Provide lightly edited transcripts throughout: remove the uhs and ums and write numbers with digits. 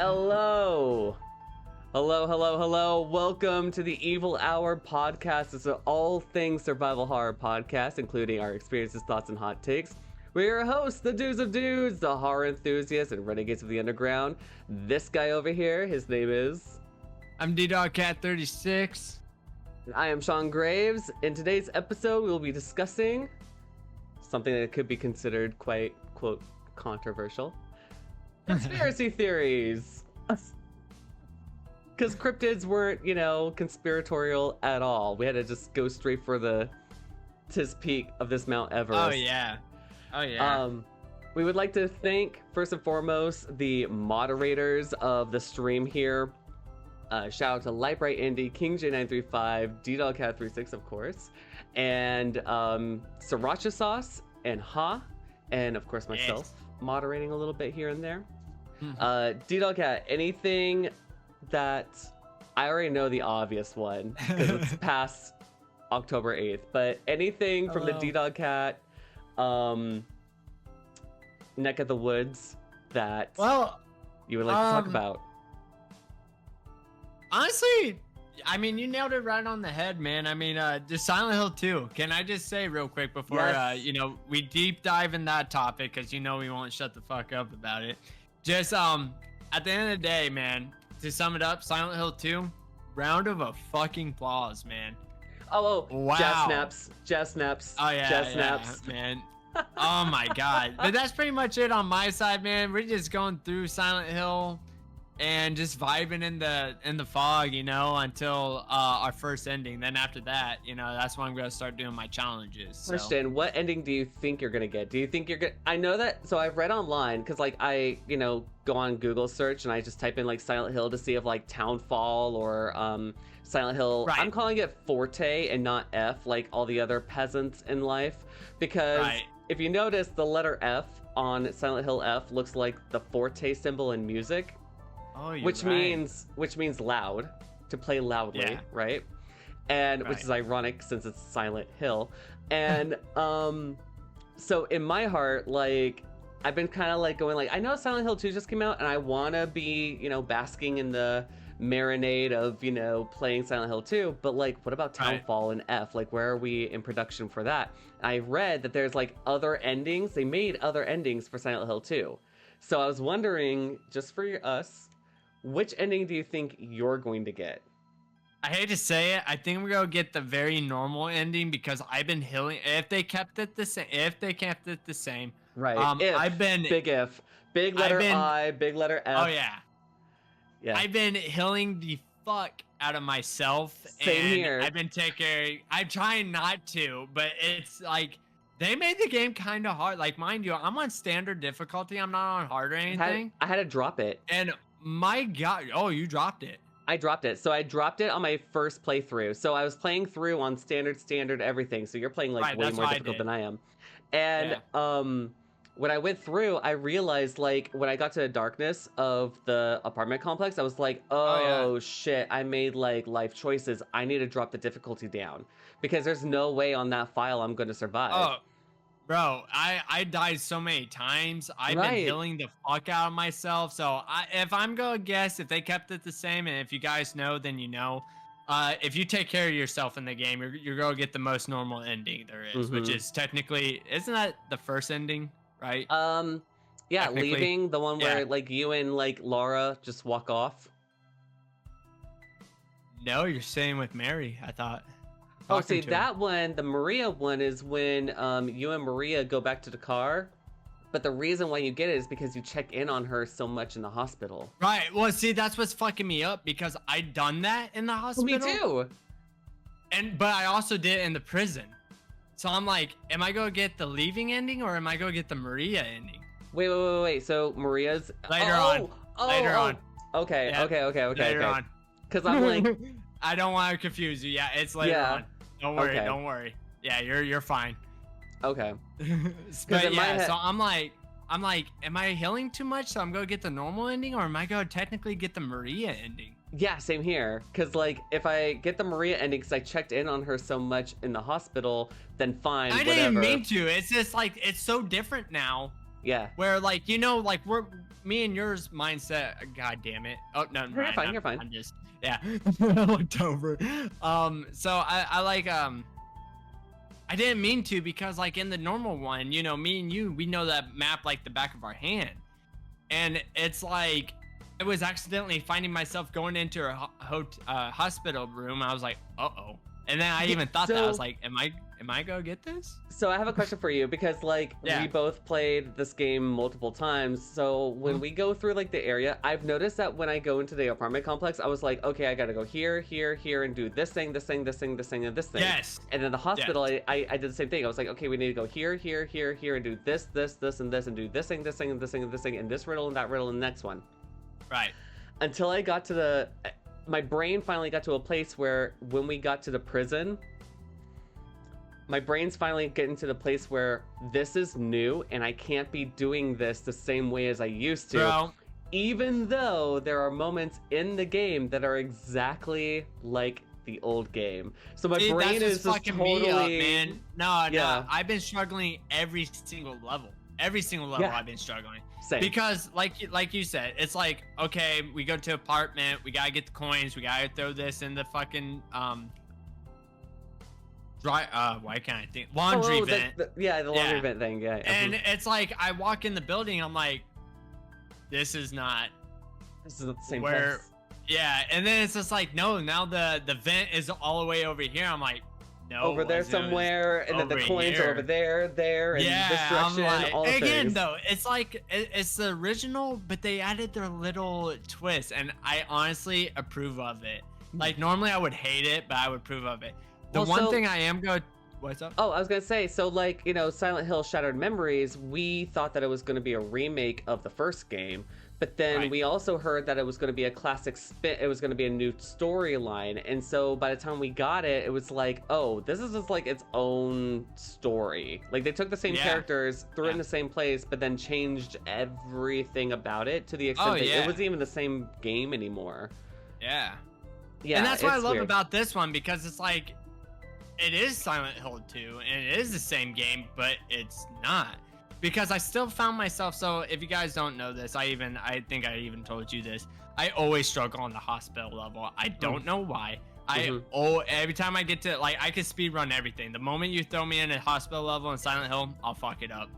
Hello. Hello. Welcome to the Evil Hour podcast. It's an all things survival horror podcast, including our experiences, thoughts, and hot takes. We're your hosts, the dudes of dudes, the horror enthusiasts and renegades of the underground. This guy over here, his name is... I'm DDogCat36. I am Sean Graves. In today's episode, we will be discussing something that could be considered quite, quote, controversial. Conspiracy theories. Because cryptids weren't, conspiratorial at all. We had to just go straight for the tis peak of this Mount Everest. Oh yeah. We would like to thank, first and foremost, the moderators of the stream here. Shout out to Lightbright Indy, King J935, DDogCat36, of course, and Sriracha Sauce and Ha, and of course myself, moderating a little bit here and there. DDogCat, anything that I already know the obvious one because it's past October 8th, but anything from the DDogCat neck of the woods that you would like to talk about? Honestly, I mean, you nailed it right on the head, man. I mean, just Silent Hill 2. Can I just say real quick before, we deep dive in that topic, because we won't shut the fuck up about it. Just, at the end of the day, man, to sum it up, Silent Hill 2, round of fucking applause, man. Oh, wow. Jazz snaps. Oh, yeah, Jazz snaps. Man. Oh, my God. But that's pretty much it on my side, man. We're just going through Silent Hill and just vibing in the fog, until our first ending. Then after that, that's when I'm gonna start doing my challenges. So. Understand, what ending do you think you're gonna get? Do you think you're gonna... I know that, so I've read online, because I go on Google search and I just type in Silent Hill to see if Townfall or Silent Hill, right. I'm calling it Forte and not F like all the other peasants in life, because if you notice, the letter F on Silent Hill F looks like the Forte symbol in music. Oh, which means loud, to play loudly, right? And which is ironic since it's Silent Hill. And so in my heart, I've been kind of going I know Silent Hill 2 just came out and I want to be, basking in the marinade of, playing Silent Hill 2, but what about Townfall and F? Where are we in production for that? I read that there's other endings. They made other endings for Silent Hill 2. So I was wondering, just for us, which ending do you think you're going to get? I hate to say it, I think we're gonna get the very normal ending because I've been healing. If they kept it the same, right? I've been big if, big letter I, big letter F. Oh yeah. I've been healing the fuck out of myself. Same here. I've been I'm trying not to, but it's they made the game kind of hard. Mind you, I'm on standard difficulty. I'm not on hard or anything. I had to drop it. And my God, you dropped it. I dropped it. So I dropped it on my first playthrough. So I was playing through on standard everything. So you're playing way more difficult than I am. And when I went through, I realized when I got to the darkness of the apartment complex, I was shit, I made life choices. I need to drop the difficulty down because there's no way on that file I'm going to survive. Oh, bro, I died so many times. I've been healing the fuck out of myself. So if I'm going to guess, if they kept it the same, and if you guys know, then you know. If you take care of yourself in the game, you're going to get the most normal ending there is, which is technically, isn't that the first ending, right? Yeah, leaving, the one where you and Laura just walk off. No, you're staying with Mary, I thought. Oh, see, that one, the Maria one, is when you and Maria go back to the car. But the reason why you get it is because you check in on her so much in the hospital. Right. Well, see, that's what's fucking me up because I done that in the hospital. Me too. But I also did it in the prison. So I'm am I going to get the leaving ending or am I going to get the Maria ending? Wait. So Maria's... Later on. Okay. Later on. Because I'm I don't want to confuse you. Yeah, it's later on. Don't worry. Okay. Don't worry. Yeah, you're fine. Okay. But yeah, so I'm am I healing too much? So I'm gonna get the normal ending, or am I gonna technically get the Maria ending? Yeah, same here. Because if I get the Maria ending, because I checked in on her so much in the hospital, then fine. I didn't mean to. It's just it's so different now. Yeah. Where like like we're me and yours mindset. God damn it! Oh no, You're fine. You're fine. I'm just yeah. I looked over. So I like I didn't mean to because like in the normal one, me and you, we know that map like the back of our hand, and it's like I was accidentally finding myself going into a hospital room. I was like, uh-oh. And then I even thought that I was like, am I gonna get this? So I have a question for you because like we both played this game multiple times. So when we go through like the area, I've noticed that when I go into the apartment complex, I was like, okay, I gotta go here, here, here, and do this thing, this thing, this thing, this thing, and this thing. Yes. And then the hospital, I did the same thing. I was like, okay, we need to go here, here, here, here, and do this, this, this, and this, and do this thing, this thing, and this thing, and this thing, and this riddle and that riddle and the next one. Right. Until I got to my brain finally got to a place where when we got to the prison, my brain's finally getting to the place where this is new and I can't be doing this the same way as I used to. Bro. Even though there are moments in the game that are exactly like the old game. So my brain is just totally... me up, man. No. I've been struggling every single level. Every single level I've been struggling. Same. Because like you said, it's like, okay, we go to an apartment, we gotta get the coins, we gotta throw this in the fucking why can't I think laundry vent. The laundry vent thing. Yeah. And it's like I walk in the building, I'm like, this is not the same place. Yeah, and then it's just like, no, now the vent is all the way over here. I'm like, no, over there somewhere, and then the coins are over there, and this direction. I'm like, all again, things. though, it's like it's the original, but they added their little twist, and I honestly approve of it. Like normally I would hate it, but I would approve of it. The one thing I am going, what's up? Oh, I was gonna say, so like Silent Hill Shattered Memories, we thought that it was gonna be a remake of the first game. But then we also heard that it was going to be a classic spin. It was going to be a new storyline. And so by the time we got it, it was like, oh, this is just like its own story. Like they took the same characters, threw it in the same place, but then changed everything about it to the extent that it wasn't even the same game anymore. Yeah. Yeah. And that's what I love about this one, because it's like, it is Silent Hill 2 and it is the same game, but it's not. Because I still found myself, so if you guys don't know this, I think I even told you this, I always struggle on the hospital level. I don't know why. Every time I get to, like, I can speed run everything. The moment you throw me in a hospital level in Silent Hill, I'll fuck it up.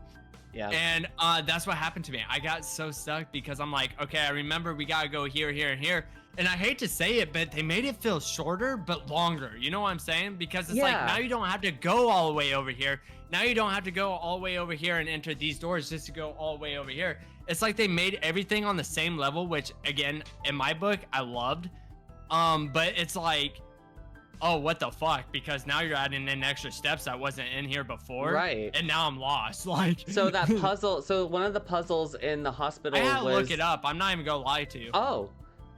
Yeah. And that's what happened to me. I got so stuck because I'm like, okay, I remember we gotta go here, here, and here. And I hate to say it, but they made it feel shorter but longer. You know what I'm saying? Because it's like, now you don't have to go all the way over here. Now you don't have to go all the way over here and enter these doors just to go all the way over here. It's like they made everything on the same level, which again, in my book, I loved. But it's like, oh, what the fuck? Because now you're adding in extra steps that wasn't in here before. Right. And now I'm lost. Like, so that puzzle, so one of the puzzles in the hospital I had to look it up. I'm not even gonna lie to you. Oh.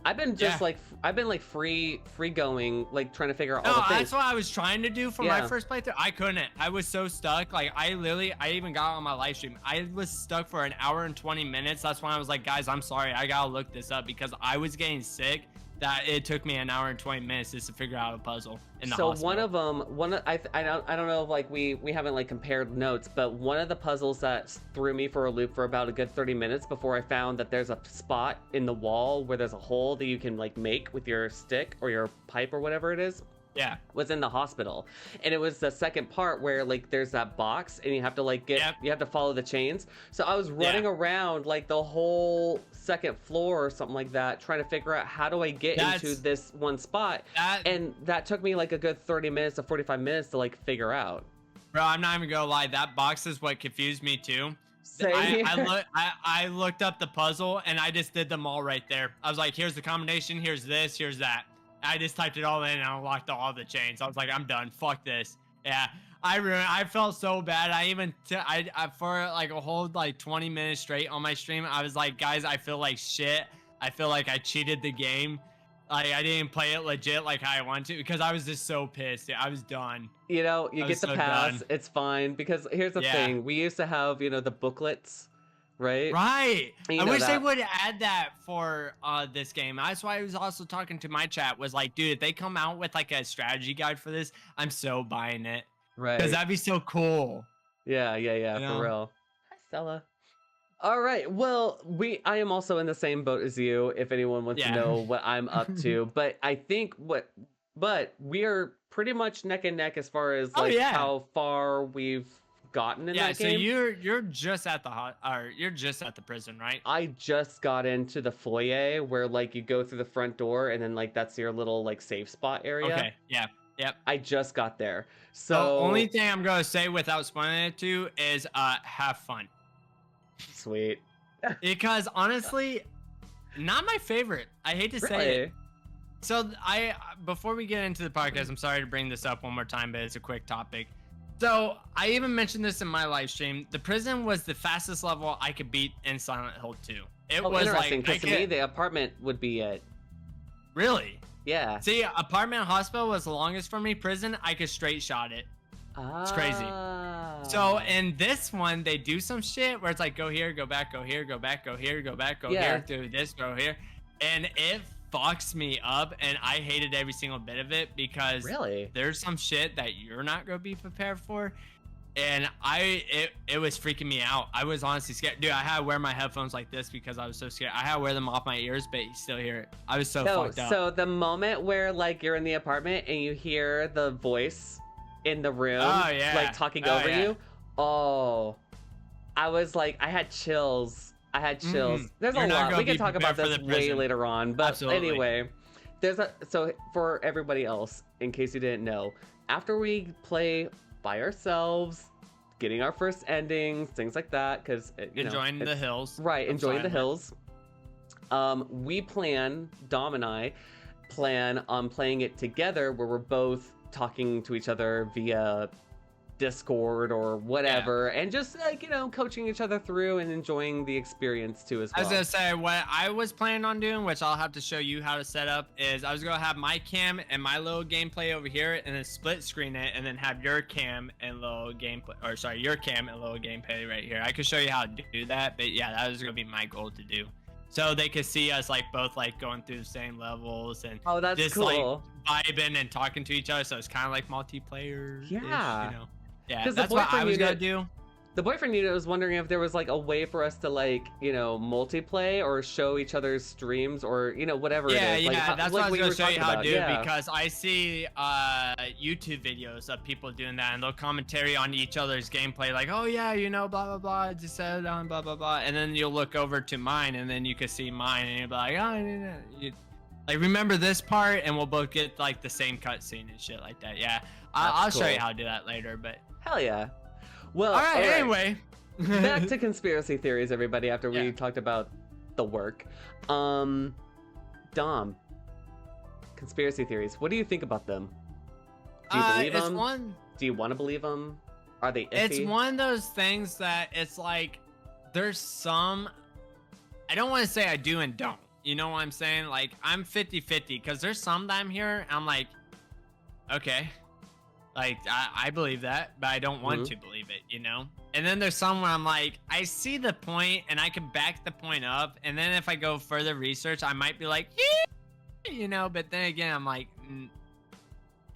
I've been just I've been free going, like trying to figure out all the things. That's what I was trying to do for my first playthrough. I couldn't. I was so stuck. Like I even got on my live stream. I was stuck for an hour and 20 minutes. That's when I was like, guys, I'm sorry. I gotta look this up because I was getting sick. That it took me an hour and 20 minutes just to figure out a puzzle in the hospital. So one of them, I don't know if like we haven't like compared notes, but one of the puzzles that threw me for a loop for about a good 30 minutes before I found that there's a spot in the wall where there's a hole that you can like make with your stick or your pipe or whatever it is. Yeah, was in the hospital, and it was the second part where like there's that box and you have to like you have to follow the chains. So I was running around like the whole second floor or something like that, trying to figure out how do I get into this one spot, and that took me like a good 30 minutes to 45 minutes to like figure out. Bro, I'm not even gonna lie, that box is what confused me too. I looked up the puzzle and I just did them all right there. I was like, here's the combination, here's this, here's that. I just typed it all in and unlocked all the chains. I was like, I'm done. Fuck this. Yeah, I felt so bad. I for like a whole like 20 minutes straight on my stream, I was like, guys, I feel like shit. I feel like I cheated the game. Like I didn't play it legit like how I wanted to because I was just so pissed. I was done. You know, you get the pass. It's fine because here's the thing. We used to have, the booklets. Right. I wish they would add that for this game. That's why I was also talking to my chat. Was like, dude, if they come out with like a strategy guide for this, I'm so buying it. Right. Because that'd be so cool. Yeah, for real. Hi, Stella. All right. Well, I am also in the same boat as you. If anyone wants to Yeah. know what I'm up to, but I think but we are pretty much neck and neck as far as Oh like yeah. how far we've gotten in Yeah, that so game. you're just at the or you're just at the prison, right? I just got into the foyer where like you go through the front door and then like that's your little like safe spot area. Okay. Yeah. Yep. I just got there. The only So thing I'm gonna say without spoiling it to is have fun. sweet. Because honestly, not my favorite. I hate to say it. Really? So before we get into the podcast, I'm sorry to bring this up one more time, but it's a quick topic. So I even mentioned this in my live stream. The prison was the fastest level I could beat in Silent Hill 2. It was interesting, like because to me the apartment would be it. Really? Yeah. See, apartment hospital was the longest for me. Prison, I could straight shot it. It's crazy. So in this one, they do some shit where it's like go here, go back, go here, go back, go here, go back, go here, do this, go here, and it fucks me up, and I hated every single bit of it because there's some shit that you're not gonna be prepared for, and it was freaking me out. I was honestly scared, dude. I had to wear my headphones like this because I was so scared. I had to wear them off my ears, but you still hear it. I was so fucked up. So the moment where like you're in the apartment and you hear the voice in the room, like talking over you, I was like, I had chills. There's a lot. We can talk about this way later on, but anyway, so for everybody else, in case you didn't know, after we play by ourselves, getting our first endings, things like that, because enjoying the hills, right? Enjoying the hills. Dom and I plan on playing it together, where we're both talking to each other via Discord or whatever, and just like coaching each other through and enjoying the experience too as well. I was gonna say what I was planning on doing, which I'll have to show you how to set up, is I was gonna have my cam and my little gameplay over here, and then split screen it, and then have your cam and little gameplay, or sorry, your cam and little gameplay right here. I could show you how to do that, but yeah, that was gonna be my goal to do, so they could see us like both like going through the same levels and that's just cool. Like vibing and talking to each other. So it's kind of like multiplayer. Yeah. Yeah, that's what I was gonna do. The boyfriend unit was wondering if there was like a way for us to like multiplay or show each other's streams or whatever it is. Yeah, that's what I was gonna show you how to do, yeah. because I see YouTube videos of people doing that, and they'll commentary on each other's gameplay, like, oh yeah, blah blah blah, just said on blah blah blah, and then you'll look over to mine, and then you can see mine, and you'll be like, oh, like remember this part, and we'll both get like the same cutscene and shit like that. Yeah, I'll show you how to do that later, but. Hell yeah. Well, all right. Anyway, back to conspiracy theories, everybody. After we talked about the work, Dom, conspiracy theories. What do you think about them? Do you believe them? Do you want to believe them? Are they iffy? It's one of those things that it's like there's some. I don't want to say I do and don't. You know what I'm saying? Like I'm 50-50 because there's some that I'm here. I'm like, okay. Like, I believe that, but I don't want to believe it, And then there's some where I'm like, I see the point, and I can back the point up. And then if I go further research, I might be like, yeah, But then again, I'm like,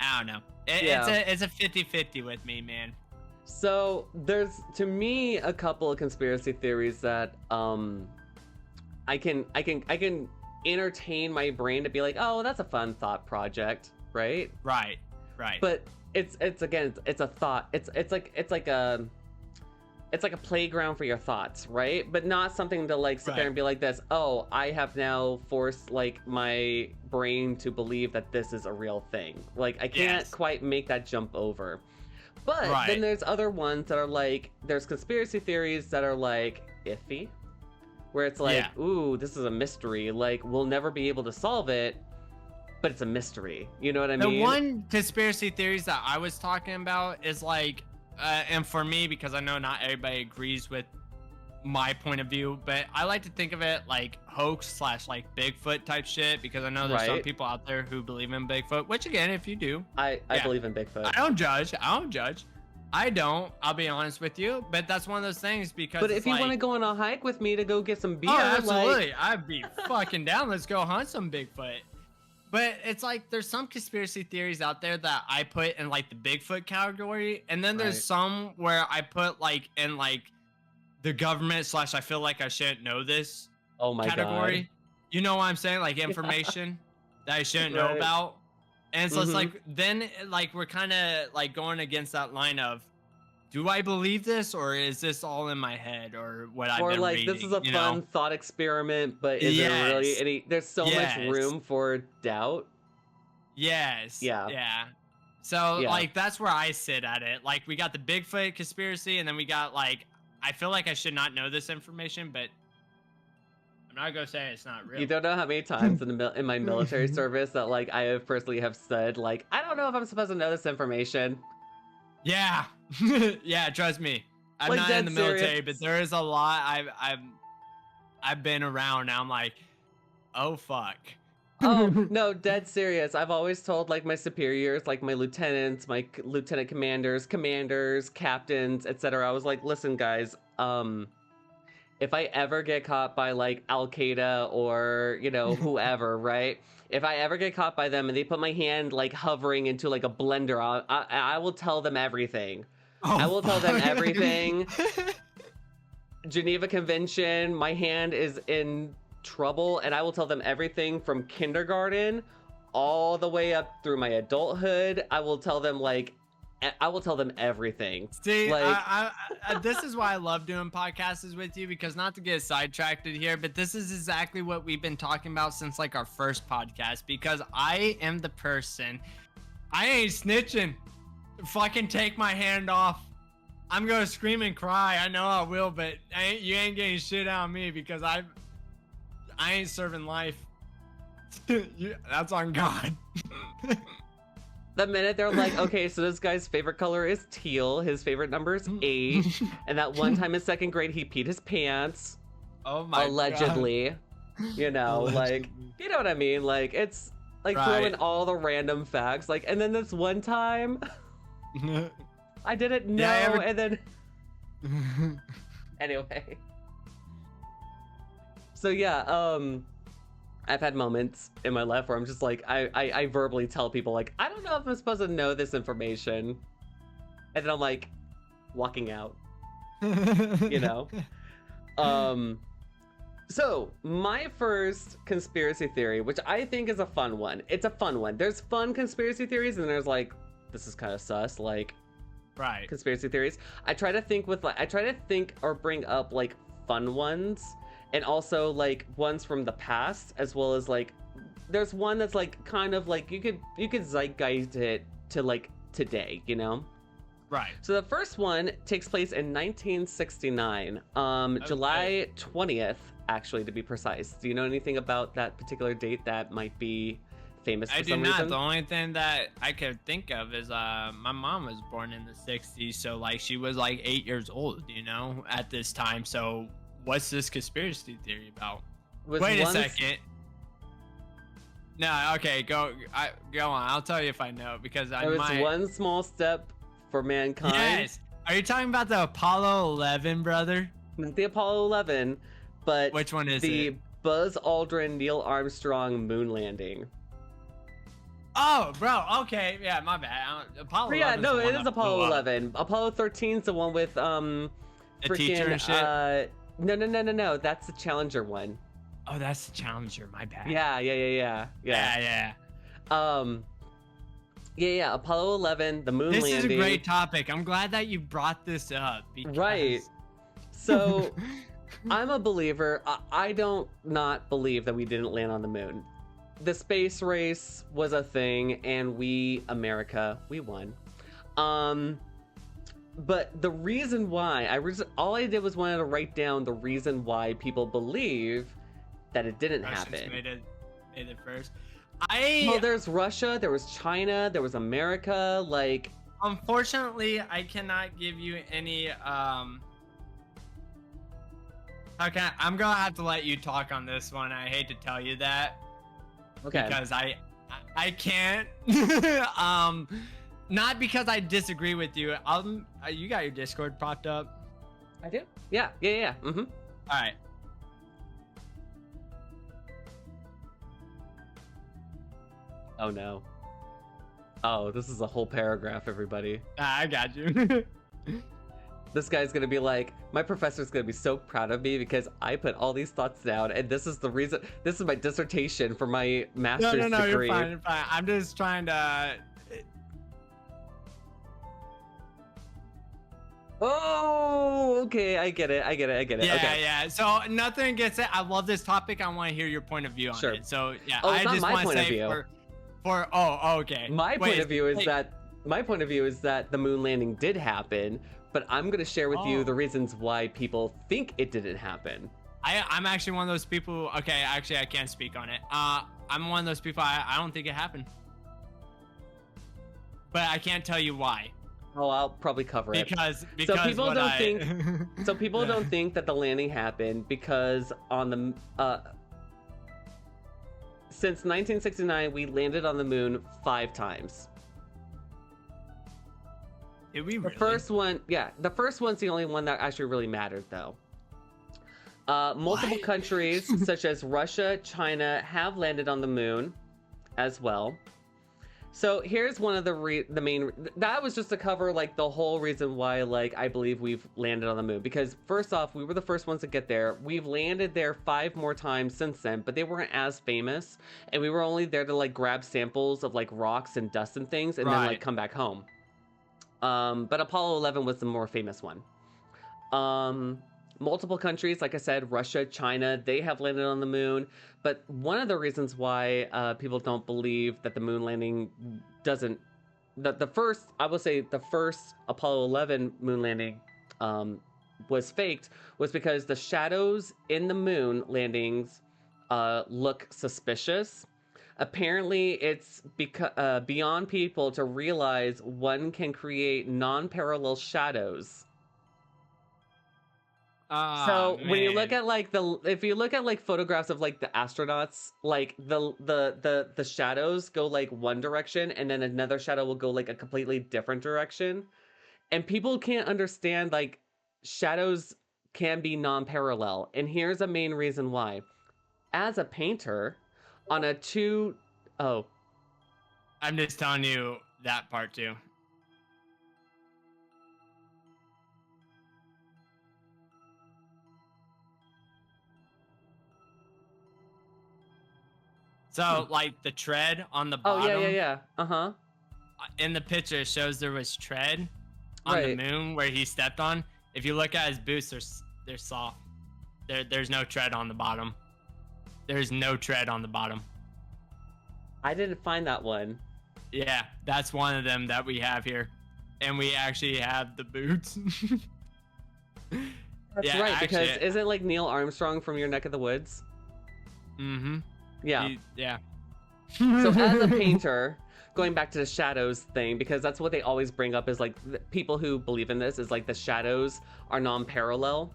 I don't know. It's a 50-50 with me, man. So there's, to me, a couple of conspiracy theories that I can entertain my brain to be like, oh, that's a fun thought project, right? Right. But it's a thought. It's like a playground for your thoughts, right? But not something to like sit there and be like this. Oh, I have now forced like my brain to believe that this is a real thing. Like I can't quite make that jump over. But then there's other ones that are like, there's conspiracy theories that are like iffy, where it's like, ooh, this is a mystery. Like we'll never be able to solve it. But it's a mystery. You know what I mean? The one conspiracy theories that I was talking about is like, and for me, because I know not everybody agrees with my point of view, but I like to think of it like hoax / like Bigfoot type shit, because I know there's some people out there who believe in Bigfoot, which again, if you do. I believe in Bigfoot. I don't judge. I don't. I'll be honest with you, but that's one of those things because. But if you want to go on a hike with me to go get some beer, absolutely, I'd be fucking down. Let's go hunt some Bigfoot. But it's like there's some conspiracy theories out there that I put in like the Bigfoot category, and then there's some where I put like in like the government / I feel like I shouldn't know this Oh my category. God. You know what I'm saying? Like information that I shouldn't know Right. about. And so it's like, then like we're kind of like going against that line of, do I believe this, or is this all in my head, or what I've been like, reading? this is a You fun know? thought experiment, but is there really Yes. any? There's so much Yes. room for doubt. Yes. Yeah. Yeah. So Yeah. like that's where I sit at it. Like we got the Bigfoot conspiracy, and then we got like, I feel like I should not know this information, but I'm not gonna say it's not real. You don't know how many times in my military service that like I have personally have said like, I don't know if I'm supposed to know this information. Yeah. Yeah, trust me. I'm Like, not in dead the military, serious. but there is a lot I've been around. Now I'm like, oh fuck. Oh no, dead serious. I've always told like my superiors, like my lieutenants, my lieutenant commanders, captains, etc. I was like, listen guys, if I ever get caught by like Al Qaeda or, you know, whoever, right? If I ever get caught by them and they put my hand like hovering into like a blender, I will tell them everything. Oh, I will tell them fuck. everything. Geneva Convention, my hand is in trouble, and I will tell them everything from kindergarten all the way up through my adulthood. I will tell them everything. See, like, I this is why I love doing podcasts with you, because not to get sidetracked here, but this is exactly what we've been talking about since like our first podcast, because I am the person, I ain't snitching. Fucking take my hand off. I'm gonna scream and cry. I know I will, but you ain't getting shit out of me, because I ain't serving life. That's on God. the minute they're like, okay, so this guy's favorite color is teal, his favorite number is 8, and that one time in 2nd grade he peed his pants. Oh my allegedly. God. You know, like, you know what I mean? Like, it's like throw in all the random facts. Like, and then this one time, I didn't know, and then anyway. So yeah, I've had moments in my life where I'm just like, I verbally tell people like, I don't know if I'm supposed to know this information, and then I'm like, walking out, you know. So my first conspiracy theory, which I think is a fun one. It's a fun one. There's fun conspiracy theories, and there's like, this is kind of sus, like, right, conspiracy theories. I try to think or bring up like fun ones, and also like ones from the past, as well as like, there's one that's like kind of like you could zeitgeist it to like today, you know. Right. So the first one takes place in 1969, July 20th, actually, to be precise. Do you know anything about that particular date that might be famous for some reason? I do not. The only thing that I could think of is my mom was born in the 60s, so like she was like 8 years old, you know, at this time. So what's this conspiracy theory about? Wait a second. No, okay, go on. I'll tell you if I know, because I might. It was one small step for mankind. Yes. Are you talking about the Apollo 11, brother? Not the Apollo 11, but which one is the Buzz Aldrin Neil Armstrong moon landing. Oh, bro. Okay, yeah, my bad. Apollo 11. Yeah, no, it is Apollo 11. Apollo 13 is the one with the teacher and shit. No. That's the Challenger one. Oh, that's the Challenger. My bad. Yeah. Yeah, Apollo 11, the moon landing. This is a great topic. I'm glad that you brought this up. Because... Right. So, I'm a believer. I don't not believe that we didn't land on the moon. The space race was a thing, and America, we won. But the reason why, all I did was wanted to write down the reason why people believe that it didn't happen. Made it first. Well, there's Russia, there was China, there was America, like... Unfortunately, I cannot give you any, Okay, I'm gonna have to let you talk on this one. I hate to tell you that. Okay. Because I can't. Not because I disagree with you. You got your Discord popped up? I do. Yeah. Mm-hmm. All right. Oh no. Oh, this is a whole paragraph, everybody. I got you. This guy's gonna be like, my professor's gonna be so proud of me because I put all these thoughts down, and this is the reason. This is my dissertation for my master's degree. No, you're fine. You're fine. I'm just trying to. Oh, okay. I get it. Yeah, okay. yeah. So nothing gets it. I love this topic. I want to hear your point of view on it. So yeah, oh, I just want to say okay. My point of view is that the moon landing did happen, but I'm gonna share with you the reasons why people think it didn't happen. I'm actually one of those people. Okay, actually, I can't speak on it. I'm one of those people. I don't think it happened, but I can't tell you why. Oh, I'll probably cover it. Because so people don't think that the landing happened because on the since 1969 we landed on the moon 5 times. Did we really? The first one's the only one that actually really mattered though. Multiple countries such as Russia, China have landed on the moon as well. So here's one of the main, that was just to cover like the whole reason why like I believe we've landed on the moon, because first off, we were the first ones to get there. We've landed there 5 more times since then, but they weren't as famous, and we were only there to like grab samples of like rocks and dust and things and then like come back home. But Apollo 11 was the more famous one. Multiple countries, like I said, Russia, China, they have landed on the moon. But one of the reasons why people don't believe that the moon landing doesn't, the first Apollo 11 moon landing was faked, was because the shadows in the moon landings look suspicious. Apparently, it's beyond people to realize one can create non-parallel shadows. So when you look at like if you look at like photographs of like the astronauts, like the shadows go like one direction and then another shadow will go like a completely different direction, and people can't understand like shadows can be non-parallel. And here's a main reason why. As a painter, on a I'm just telling you that part too. So, like, the tread on the bottom. Oh, yeah. Uh-huh. In the picture, it shows there was tread on the moon where he stepped on. If you look at his boots, they're soft. There's no tread on the bottom. There's no tread on the bottom. I didn't find that one. Yeah, that's one of them that we have here. And we actually have the boots. That's right, because isn't like Neil Armstrong from Your Neck of the Woods? Mm-hmm. Yeah. Yeah. So as a painter, going back to the shadows thing, because that's what they always bring up is like people who believe in this is like the shadows are non-parallel.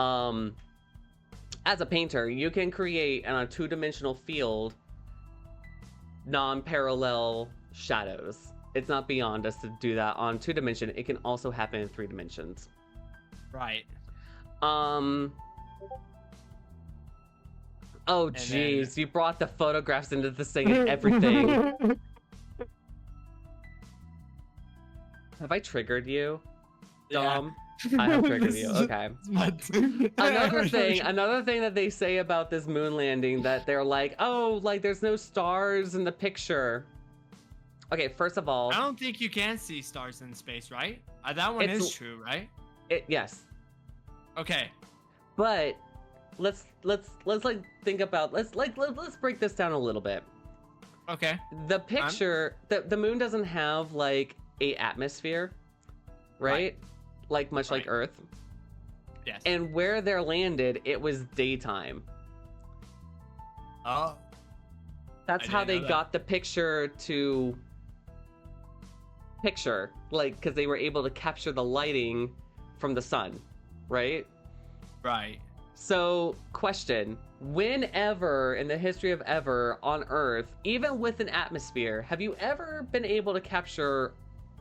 As a painter, you can create on a 2-dimensional field non-parallel shadows. It's not beyond us to do that on 2 dimension. It can also happen in 3 dimensions. Right. Oh, jeez, you brought the photographs into this thing and everything. Have I triggered you, Dom? Yeah. I have triggered you. Okay. Another thing that they say about this moon landing, that they're like, oh, like there's no stars in the picture. Okay, first of all, I don't think you can see stars in space, right? That one is true, right? Yes. Okay. But let's like think about let's break this down a little bit. Okay. The picture, the moon doesn't have like a atmosphere, right? Like much like Earth. Yes. And where they're landed, it was daytime. Oh. That's how they got the picture to picture, like, because they were able to capture the lighting from the sun, right? Right. So, question, whenever in the history of ever on Earth, even with an atmosphere, have you ever been able to capture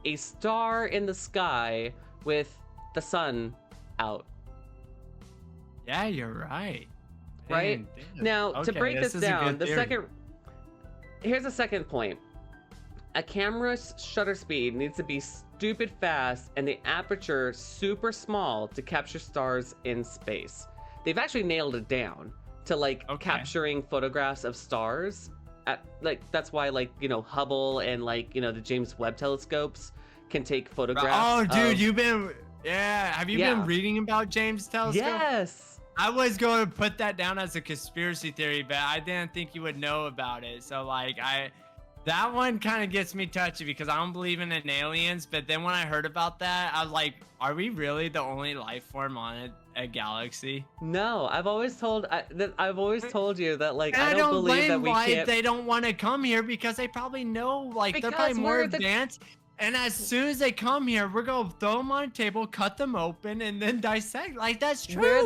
a star in the sky with the sun out? Yeah, you're right. Right? Now, to break this down, here's a second point. a camera's shutter speed needs to be stupid fast and the aperture super small to capture stars in space. They've actually nailed it down to like capturing photographs of stars. That's why Hubble and the James Webb telescopes can take photographs. Oh, dude, have you been reading about James telescope? Yes. I was going to put that down as a conspiracy theory, but I didn't think you would know about it. So that one kind of gets me touchy because I don't believe in aliens. But then when I heard about that, I was like, are we really the only life form on a galaxy? No, I've always told you that I don't believe that we can't. They don't want to come here because they probably know they're probably more advanced. And as soon as they come here, we're gonna throw them on a table, cut them open, and then dissect. That's true, We're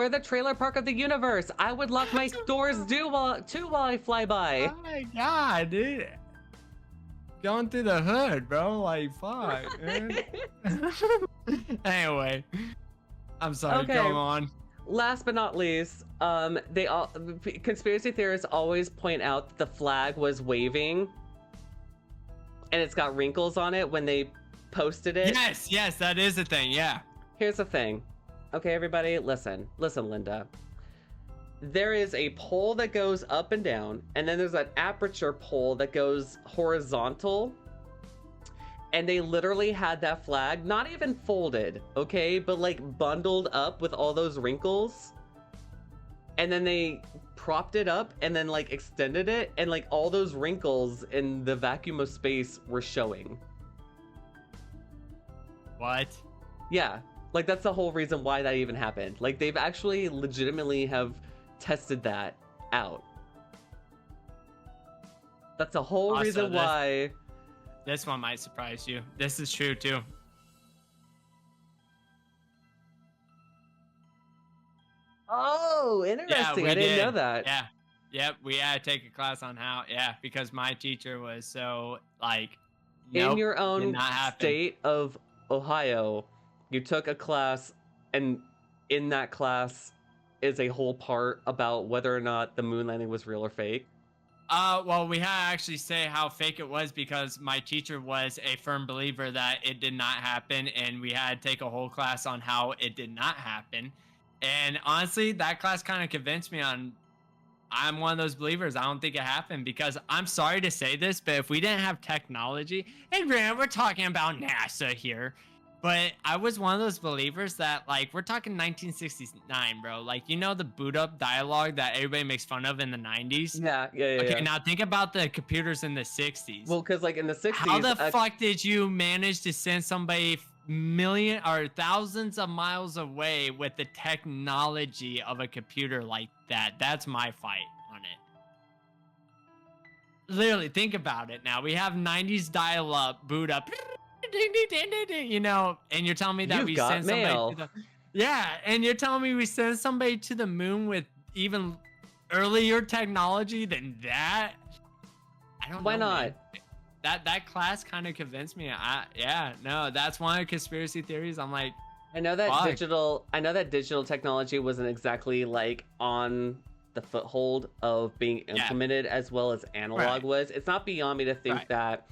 the trailer park of the universe. I would lock my doors too while I fly by. Oh my god, dude! Going through the hood, bro. Fuck. Man. Anyway, I'm sorry. Okay. Go on. Last but not least, conspiracy theorists always point out that the flag was waving. And it's got wrinkles on it when they posted it. Yes, that is a thing, yeah. Here's the thing. Okay, everybody, listen, Linda. There is a pole that goes up and down, and then there's an aperture pole that goes horizontal. And they literally had that flag, not even folded, okay? But bundled up with all those wrinkles. And then they propped it up and then extended it, and all those wrinkles in the vacuum of space were showing. What? Yeah, that's the whole reason why that even happened. They've actually legitimately have tested that out. That's the whole reason why. This one might surprise you. This is true too. Oh, interesting. I didn't know that. Yeah. Yep. We had to take a class on how, because my teacher was so in your own state of Ohio, you took a class, and in that class is a whole part about whether or not the moon landing was real or fake. Well, we had to actually say how fake it was because my teacher was a firm believer that it did not happen, and we had to take a whole class on how it did not happen. And honestly, that class kind of convinced me I'm one of those believers. I don't think it happened because I'm sorry to say this, but if we didn't have technology, and granted, we're talking about NASA here, but I was one of those believers that we're talking 1969, bro. The boot up dialogue that everybody makes fun of in the 90s. Yeah. Okay, now think about the computers in the 60s. Well, because in the 60s, how the fuck did you manage to send somebody million or thousands of miles away with the technology of a computer like that? That's my fight on it. Literally, think about it now. We have 90s dial-up, boot up, and you're telling me that we send somebody to and you're telling me we send somebody to the moon with even earlier technology than that? I don't know. Why not? Man. That class kind of convinced me. That's one of the conspiracy theories. I'm like, I know that digital technology wasn't exactly on the foothold of being implemented as well as analog was. It's not beyond me to think that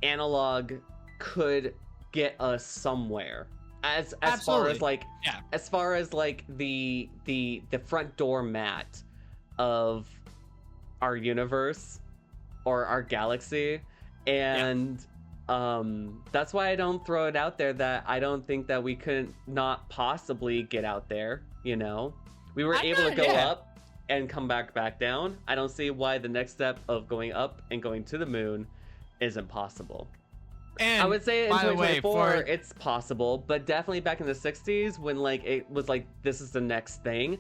analog could get us somewhere as far as the front door mat of our universe or our galaxy. And that's why I don't throw it out there that I don't think that we couldn't not possibly get out there. We were able to go up and come back down. I don't see why the next step of going up and going to the moon isn't possible. And I would say in 2024 it's possible, but definitely back in the 60s when it was this is the next thing.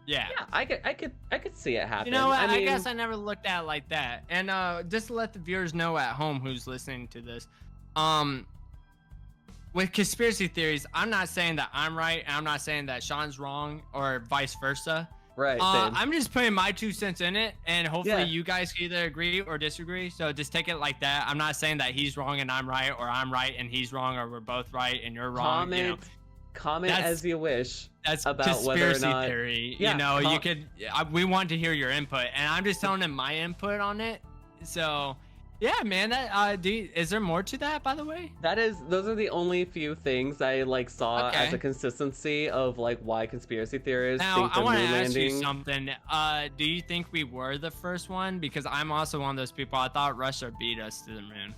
Yeah, I could see it happen. You know what? I guess I never looked at it like that. And just to let the viewers know at home who's listening to this, with conspiracy theories, I'm not saying that I'm right, and I'm not saying that Sean's wrong, or vice versa. Right. I'm just putting my 2 cents in it, and hopefully you guys can either agree or disagree. So just take it like that. I'm not saying that he's wrong and I'm right, or I'm right and he's wrong, or we're both right and you're wrong. comment as you wish that's about conspiracy whether or not theory. Yeah, you know, you could. We want to hear your input, and I'm just telling them my input on it. So, yeah, man. That is there more to that, by the way? those are the only few things I like saw as a consistency of like why conspiracy theorists Now, think the I want to moon ask you landing. something. Do you think we were the first one? Because I'm also one of those people. I thought Russia beat us to the moon.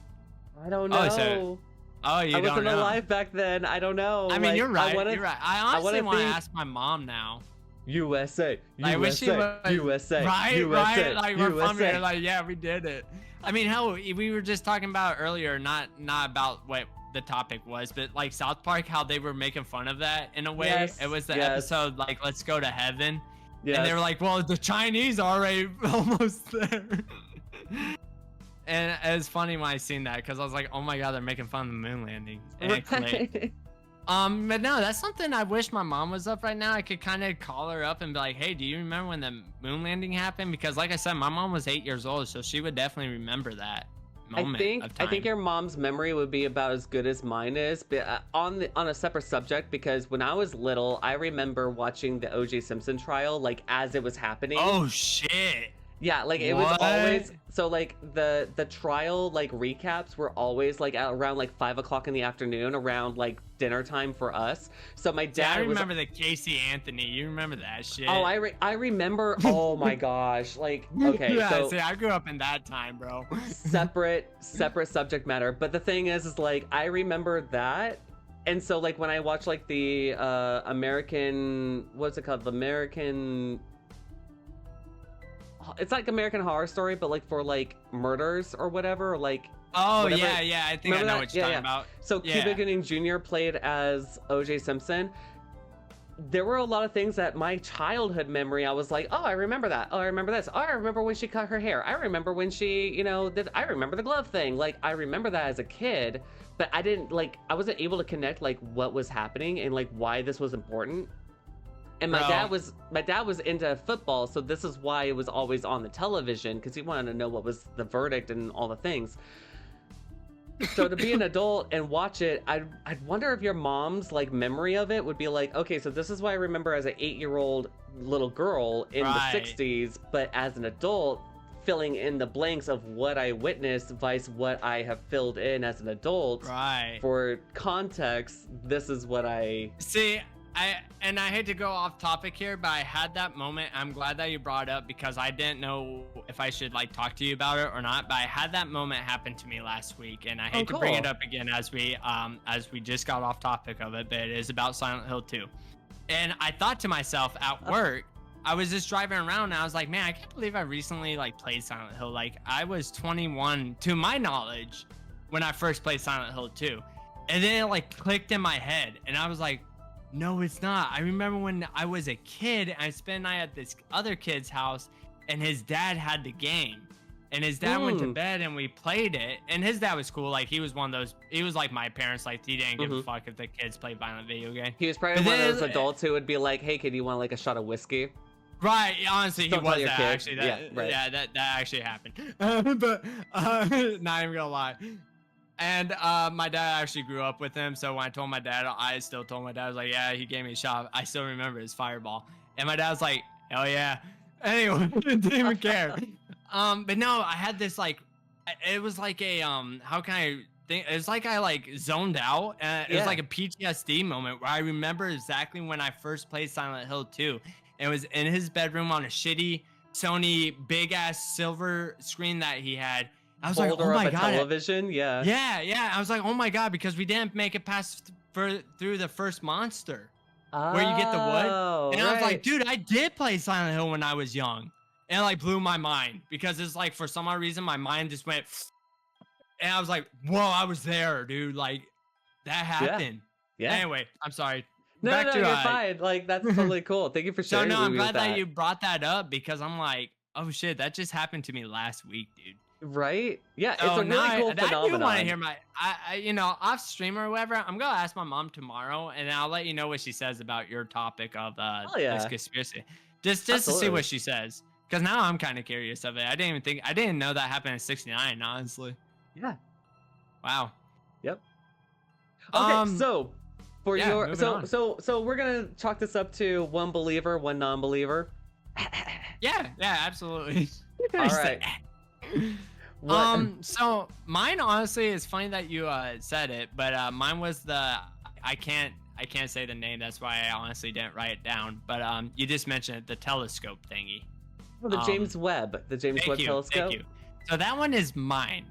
I don't know. You I don't wasn't know. alive back then. I don't know. I mean, like, you're right. You're right. I honestly want to ask my mom now. USA, Like, USA, USA, right, USA, right. Like USA. we're from here. Like, yeah, we did it. I mean, hell, we were just talking about earlier, not about what the topic was, but like South Park, how they were making fun of that in a way. Yes, it was the episode like "Let's Go to Heaven," yes. and they were like, "Well, the Chinese are already almost there." And it was funny when I seen that because I was like, "Oh my god, they're making fun of the moon landing." And it clicked. But no, that's something I wish my mom was up right now. I could kind of call her up and be like, hey, do you remember when the moon landing happened? Because like I said, my mom was 8 years old, so she would definitely remember that moment of time. I think your mom's memory would be about as good as mine is, but on a separate subject, because when I was little, I remember watching the O.J. Simpson trial like as it was happening. Oh shit. Yeah, like it was always so like the trial like recaps were always like at around like 5 o'clock in the afternoon, around like dinner time for us. So my dad I remember the Casey Anthony. You remember that shit? Oh, I remember. Oh my gosh, like okay. Yeah, so see, I grew up in that time, bro. separate subject matter. But the thing is like I remember that. And so like when I watch like the American, what's it called? The American. It's like American Horror Story, but like for like murders or whatever, or like. Oh whatever. yeah, I think I know what you're talking about. So Cuba Gooding Jr. played as O.J. Simpson. There were a lot of things that my childhood memory, I was like, oh, I remember that. Oh, I remember this. Oh, I remember when she cut her hair. I remember when she, I remember the glove thing. Like, I remember that as a kid, but I didn't I wasn't able to connect like what was happening and like why this was important. And my dad was into football, so this is why it was always on the television, because he wanted to know what was the verdict and all the things. So to be an adult and watch it, I'd wonder if your mom's like memory of it would be like, okay, so this is what I remember as an 8-year-old little girl in the 60s, but as an adult, filling in the blanks of what I witnessed vice what I have filled in as an adult. Right. For context, this is what I see. I hate to go off topic here, but I had that moment. I'm glad that you brought it up because I didn't know if I should like talk to you about it or not. But I had that moment happen to me last week, and I hate to bring it up again as we just got off topic of it, but it is about Silent Hill 2. And I thought to myself at work, I was just driving around and I was like, man, I can't believe I recently like played Silent Hill. Like I was 21 to my knowledge when I first played Silent Hill 2. And then it like clicked in my head and I was like, no, it's not. I remember when I was a kid, I spent a night at this other kid's house and his dad had the game. And his dad went to bed and we played it. And his dad was cool. Like he was one of those, he was like my parents. Like he didn't give a fuck if the kids played violent video game. He was probably one of those adults who would be like, hey kid, you want like a shot of whiskey? Right, honestly, he was that actually. That That actually happened. But not even gonna lie. And my dad actually grew up with him, so when I told my dad, I still told my dad, I was like, yeah, he gave me a shot. I still remember his fireball. And my dad was like, hell yeah. Anyway, didn't even care. But no, I had this like, it was like a how can I think? It's like I like zoned out. It was like a PTSD moment where I remember exactly when I first played Silent Hill 2. It was in his bedroom on a shitty Sony big ass silver screen that he had. I was like, oh my god, television, yeah. I was like, oh my god, because we didn't make it past through the first monster, where you get the wood. And I was like, dude, I did play Silent Hill when I was young, and it like blew my mind because it's like for some odd reason my mind just went, and I was like, whoa, I was there, dude. Like that happened. Yeah. Anyway, I'm sorry. No, you're fine. Like that's totally cool. Thank you for sharing. I'm glad that you brought that up because I'm like, oh shit, that just happened to me last week, dude. Right? Yeah, it's a really cool phenomenon. I do want to hear my, off stream or whatever. I'm gonna ask my mom tomorrow, and I'll let you know what she says about your topic of this conspiracy. Just to see what she says, because now I'm kind of curious of it. I didn't know that happened in '69. Honestly. Yeah. Wow. Yep. Okay, so For yeah, your moving on. so we're gonna chalk this up to one believer, one non-believer. Yeah, absolutely. All right. What? So mine honestly is funny that you said it, but mine was I can't say the name. That's why I honestly didn't write it down. But you just mentioned it, the telescope thingy. Oh, the James Webb telescope. Thank you. So that one is mine.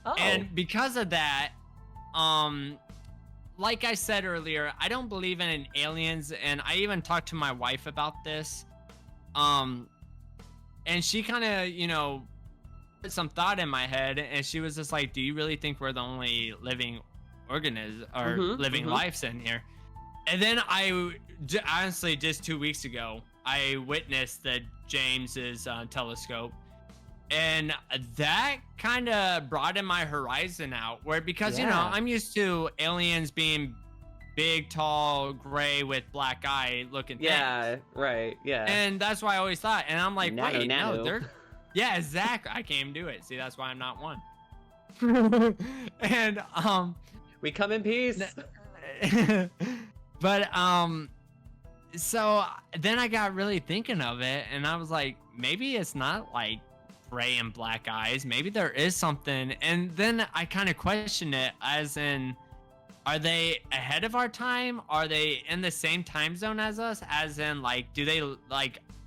Oh. And because of that, like I said earlier, I don't believe in aliens, and I even talked to my wife about this. And she kind of, put some thought in my head, and she was just like, "Do you really think we're the only living organism or living lives in here?" And then honestly, just 2 weeks ago, I witnessed the James's telescope, and that kind of broadened my horizon out. Because I'm used to aliens being big, tall, gray with black eye looking things. Yeah, right. Yeah. And that's why I always thought. And I'm like, wait, nano. no, they're. Yeah, exactly. I can't even do it. See, that's why I'm not one. And we come in peace. But so then I got really thinking of it, and I was like, maybe it's not like gray and black eyes. Maybe there is something. And then I kind of question it, as in, are they ahead of our time? Are they in the same time zone as us? As in, like, do they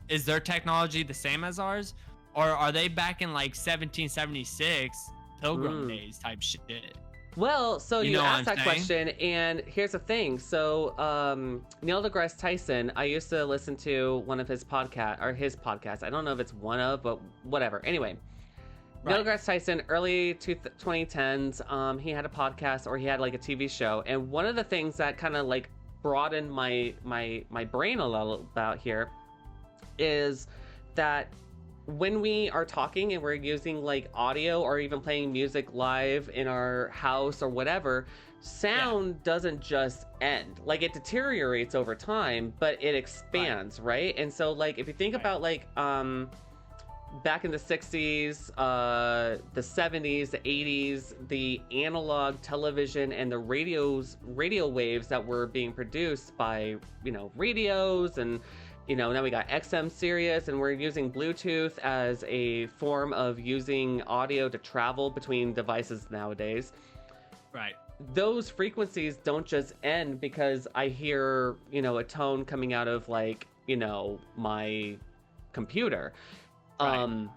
is their technology the same as ours? Or are they back in like 1776 Pilgrim days type shit? Well, so you asked that question, and here's the thing. So Neil deGrasse Tyson, I used to listen to one of his podcasts. I don't know if it's one of, but whatever. Anyway, right. Neil deGrasse Tyson, early 2010s, he had a podcast, or he had like a TV show, and one of the things that kind of like broadened my brain a little about here is that when we are talking and we're using like audio or even playing music live in our house or whatever, sound doesn't just end. Like, it deteriorates over time, but it expands, right? And so like if you think about like back in the 60s, the 70s, the 80s, the analog television and the radio waves that were being produced by, radios, and now we got XM Sirius, and we're using Bluetooth as a form of using audio to travel between devices nowadays. Right. Those frequencies don't just end because I hear, a tone coming out of like, my computer. Right.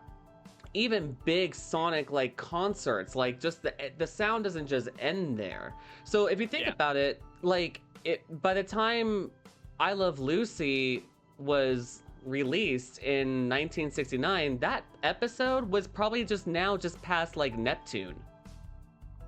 Even big sonic like concerts, like just the sound doesn't just end there. So if you think about it, like by the time I Love Lucy was released in 1969, that episode was probably just past like Neptune.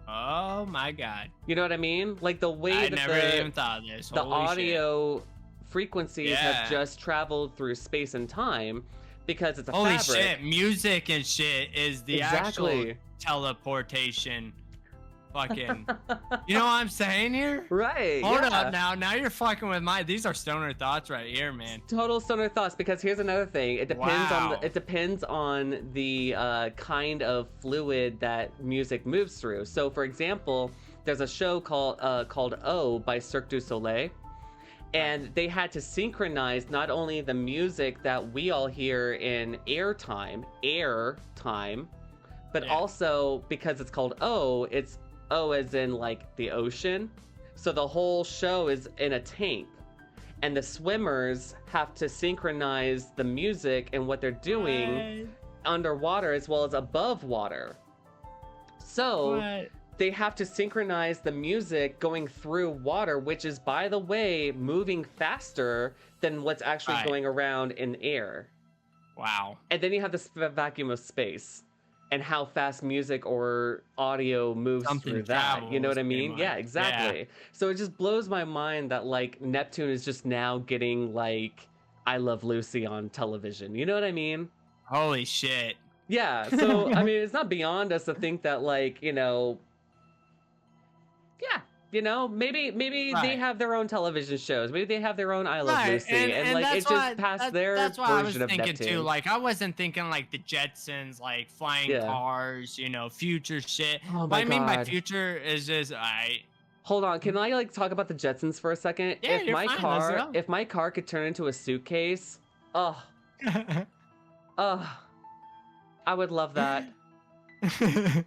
Oh my god. You know what I mean? Like the way I never even thought of this. The audio frequencies have just traveled through space and time because it's a Holy fabric. Shit, music and shit is the actual teleportation. Fucking, you know what I'm saying here? Right. Hold up now you're fucking with these are stoner thoughts right here, man. Total stoner thoughts, because here's another thing. It depends on the kind of fluid that music moves through. So for example, there's a show called O by Cirque du Soleil, and they had to synchronize not only the music that we all hear in air time, but also, because it's called O, it's O as in like the ocean. So the whole show is in a tank, and the swimmers have to synchronize the music and what they're doing underwater as well as above water. So they have to synchronize the music going through water, which is, by the way, moving faster than what's actually going around in air. Wow. And then you have this vacuum of space, and how fast music or audio moves through that. You know what I mean? Yeah, exactly. Yeah. So it just blows my mind that like Neptune is just now getting like I Love Lucy on television. You know what I mean? Holy shit. Yeah. So I mean, it's not beyond us to think that like, maybe they have their own television shows. Maybe they have their own I Love Lucy, and like it just passed their version of Neptune. That's what I was thinking too. Like I wasn't thinking like the Jetsons, like flying cars, future shit. Oh my what I mean by God. future is just Hold on, can I like talk about the Jetsons for a second? Yeah, you're fine. If my car could turn into a suitcase, oh, oh, I would love that. Dude,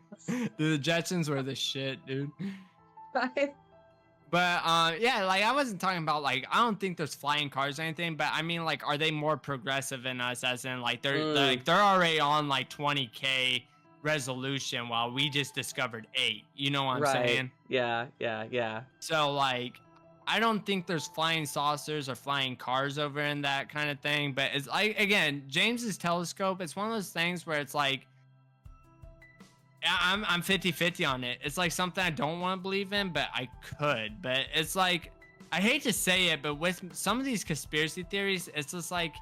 the Jetsons were the shit, dude. But yeah, like I wasn't talking about like I don't think there's flying cars or anything, but I mean like are they more progressive than us as in like they're already on like 20K resolution while we just discovered 8. You know what I'm saying? Yeah. So like I don't think there's flying saucers or flying cars over in that kind of thing, but it's like again, James's telescope, it's one of those things where it's like I'm 50-50 on it. It's like something I don't want to believe in, but I could. But it's like I hate to say it, but with some of these conspiracy theories, it's just like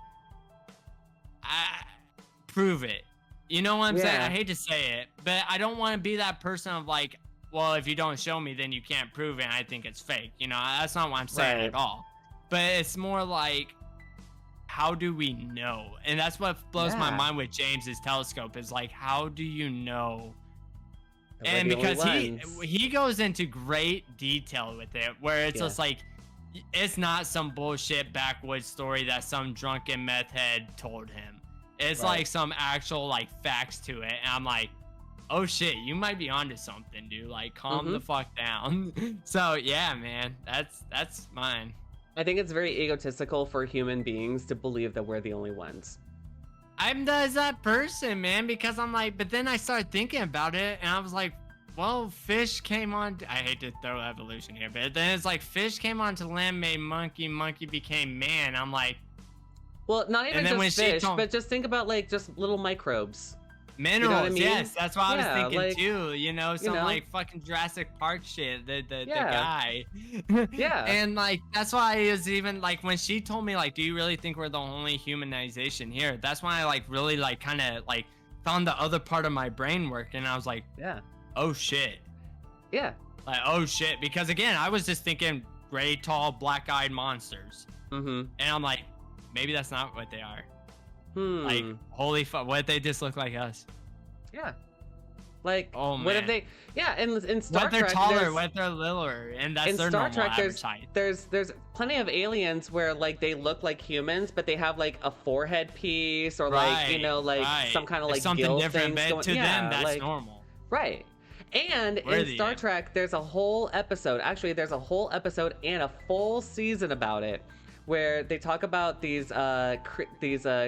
prove it. You know what I'm saying? I hate to say it, but I don't want to be that person of like, well, if you don't show me, then you can't prove it. And I think it's fake. You know, that's not what I'm saying at all. But it's more like, how do we know? And that's what blows my mind with James's telescope is like, how do you know? And because he goes into great detail with it, where it's just like, it's not some bullshit backwoods story that some drunken meth head told him. It's like some actual like facts to it. And I'm like, oh shit, you might be onto something, dude. Like calm the fuck down. So yeah, man, that's mine. I think it's very egotistical for human beings to believe that we're the only ones. I'm that person, man, because I'm like, but then I started thinking about it and I was like, well, fish came on. I hate to throw evolution here, but then it's like fish came onto land, made monkey, monkey became man. I'm like, well, not even just fish, but just think about like just little microbes. Minerals, you know what I mean? Yes, that's what I was thinking like, too. You know, some like fucking Jurassic Park shit. The guy. Yeah. And like that's why it was even like when she told me like, do you really think we're the only humanization here? That's when I like really like kind of like found the other part of my brain working. And I was like, oh shit. Yeah. Like oh shit, because again, I was just thinking gray, tall, black-eyed monsters. And I'm like, maybe that's not what they are. Like, holy fuck, what if they just look like us? Yeah. Like, oh, man. What if they, in Star Trek, what if they're taller, what if they're littler, and that's their normal average height. There's plenty of aliens where, like, they look like humans, but they have, like, a forehead piece, or, like, you know, like, some kind of, like, something gill different, things but to them, that's like, normal. Right. And in Star Trek, there's a whole episode, and a full season about it, where they talk about these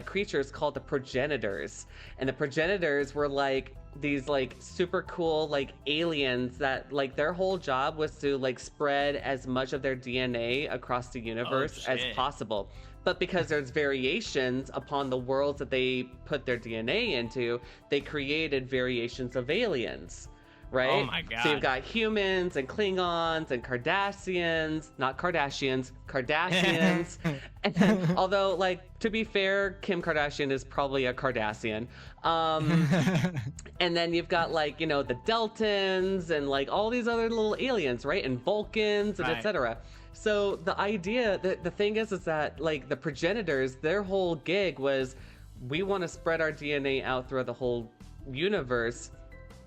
creatures called the progenitors, and the progenitors were like these like super cool like aliens that like their whole job was to like spread as much of their DNA across the universe as possible. But because there's variations upon the worlds that they put their DNA into, they created variations of aliens. Right? Oh my god. So you've got humans and Klingons and Cardassians, not Kardashians, Cardassians. And although, like, to be fair, Kim Kardashian is probably a Cardassian. And then you've got, like, you know, the Deltans and like all these other little aliens, right? And Vulcans and etc. So the idea, the thing is that like the progenitors, their whole gig was, we want to spread our DNA out throughout the whole universe,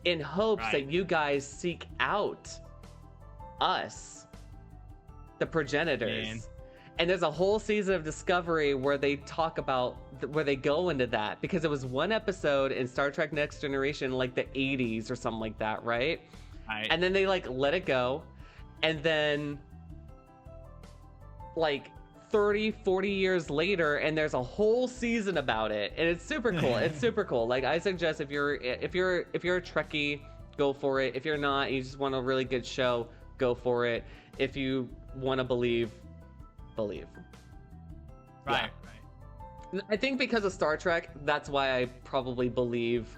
in hopes that you guys seek out us, the progenitors. Man. And there's a whole season of Discovery where they talk about, where they go into that, because it was one episode in Star Trek Next Generation, like the 80s or something like that, right? And then they like let it go, and then like 30-40 years later, and there's a whole season about it, and it's super cool. It's super cool. Like, I suggest if you're a Trekkie, go for it. If you're not, and you just want a really good show, go for it. If you want to believe. Right. I think because of Star Trek, that's why I probably believe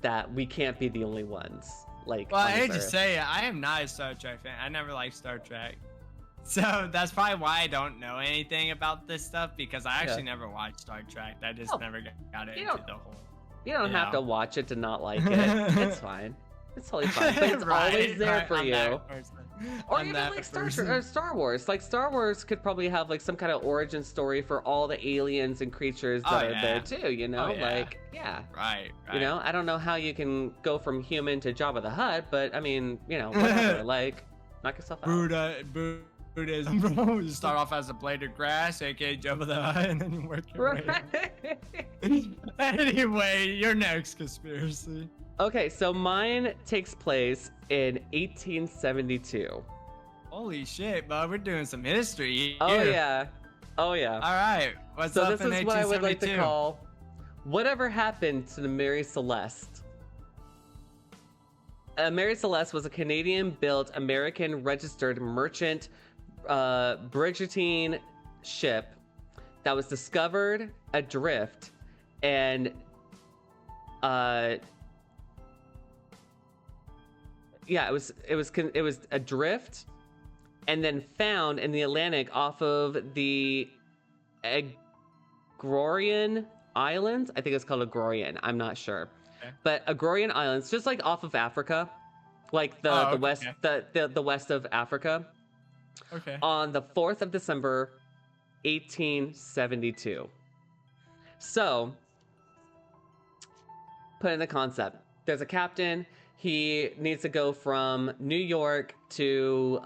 that we can't be the only ones. Like, well, I hate to say it, I am not a Star Trek fan. I never liked Star Trek. So that's probably why I don't know anything about this stuff, because I actually never watched Star Trek. I just never got into the whole. You don't have to watch it to not like it. It's fine. It's totally fine. But it's always there for you. Or even like Star Wars. Like Star Wars could probably have like some kind of origin story for all the aliens and creatures that are there too. You know, like right. You know, I don't know how you can go from human to Jabba the Hutt, but I mean, you know, whatever. Like. Knock yourself out. Buddhism, bro. You start off as a blade of grass, aka Jabba the Hutt, and then you work your way up. Anyway, your next conspiracy. Okay, so mine takes place in 1872. Holy shit, bud. We're doing some history here. Oh, yeah. Oh, yeah. All right. What's so up this in is what I would like to 1872? call whatever happened to the Mary Celeste. Mary Celeste was a Canadian-built, American-registered merchant brigantine ship that was discovered adrift and it was adrift and then found in the Atlantic off of the Agrorian Islands. I think it's called Agrorian. I'm not sure. Okay. But Agrorian Islands, just like off of Africa, like the west, the west of Africa. Okay. On the 4th of December, 1872. So, put in the concept. There's a captain. He needs to go from New York to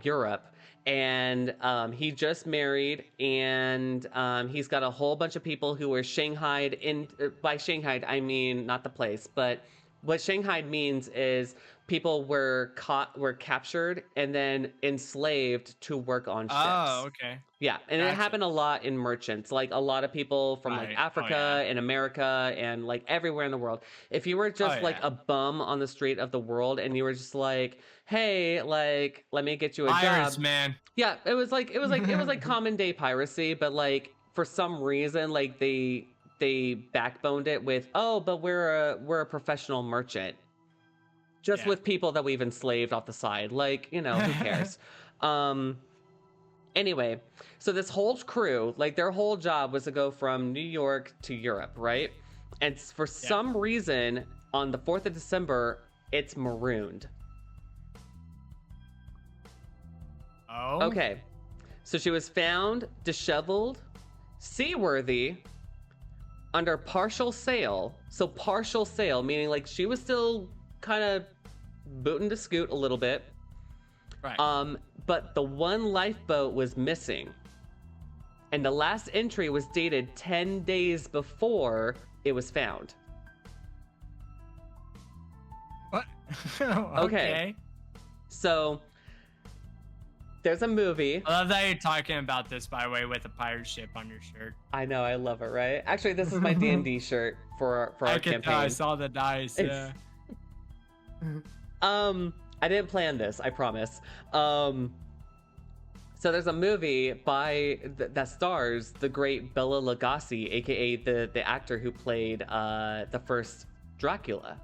Europe. And he just married, and he's got a whole bunch of people who were shanghaied in. By shanghaied, I mean not the place, but what shanghaied means is people were captured and then enslaved to work on ships. Oh, okay. Yeah, and it happened a lot in merchants. Like a lot of people from like Africa and America and like everywhere in the world. If you were just like a bum on the street of the world and you were just like, hey, like let me get you a Pirates, job, man. Yeah, it was like common day piracy, but like for some reason like they backboned it with, oh, but we're a professional merchant. Just with people that we've enslaved off the side. Like, you know, who cares? Anyway, so this whole crew, like their whole job was to go from New York to Europe, right? And for some reason, on the 4th of December, it's marooned. Oh. Okay. So she was found disheveled, seaworthy, under partial sail. So partial sail, meaning like she was still kind of booting to scoot a little bit. Right. But the one lifeboat was missing. And the last entry was dated 10 days before it was found. What? Okay. So there's a movie. I love that you're talking about this, by the way, with a pirate ship on your shirt. I know, I love it, right? Actually, this is my D&D shirt for our campaign. I saw the dice, yeah. I didn't plan this, I promise. So there's a movie that stars the great Bela Lugosi, aka the actor who played the first Dracula.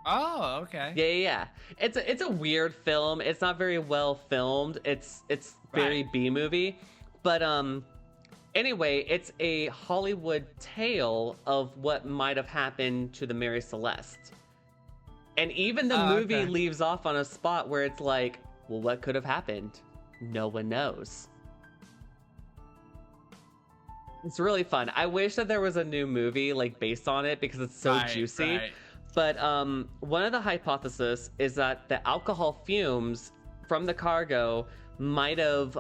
Oh, okay. Yeah. It's a weird film. It's not very well filmed. It's very B movie, but anyway, it's a Hollywood tale of what might have happened to the Mary Celeste. And even the movie leaves off on a spot where it's like, well, what could have happened? No one knows. It's really fun. I wish that there was a new movie like based on it because it's so juicy. Right. But one of the hypotheses is that the alcohol fumes from the cargo might have